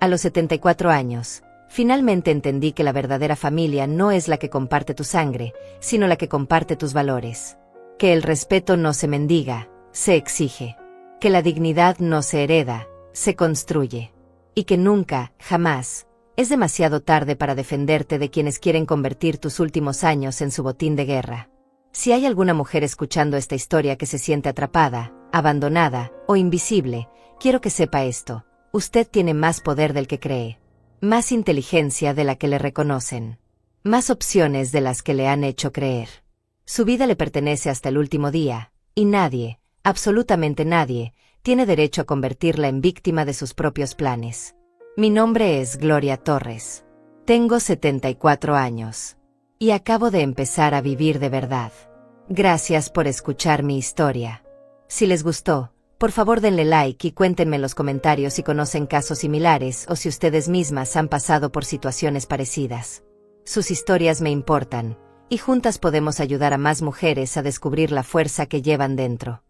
A los 74 años, finalmente entendí que la verdadera familia no es la que comparte tu sangre, sino la que comparte tus valores. Que el respeto no se mendiga, se exige. Que la dignidad no se hereda, se construye. Y que nunca, jamás, es demasiado tarde para defenderte de quienes quieren convertir tus últimos años en su botín de guerra. Si hay alguna mujer escuchando esta historia que se siente atrapada, abandonada o invisible, quiero que sepa esto: usted tiene más poder del que cree, más inteligencia de la que le reconocen, más opciones de las que le han hecho creer. Su vida le pertenece hasta el último día, y nadie, absolutamente nadie, tiene derecho a convertirla en víctima de sus propios planes. Mi nombre es Gloria Torres. Tengo 74 años. Y acabo de empezar a vivir de verdad. Gracias por escuchar mi historia. Si les gustó, por favor denle like y cuéntenme en los comentarios si conocen casos similares o si ustedes mismas han pasado por situaciones parecidas. Sus historias me importan, y juntas podemos ayudar a más mujeres a descubrir la fuerza que llevan dentro.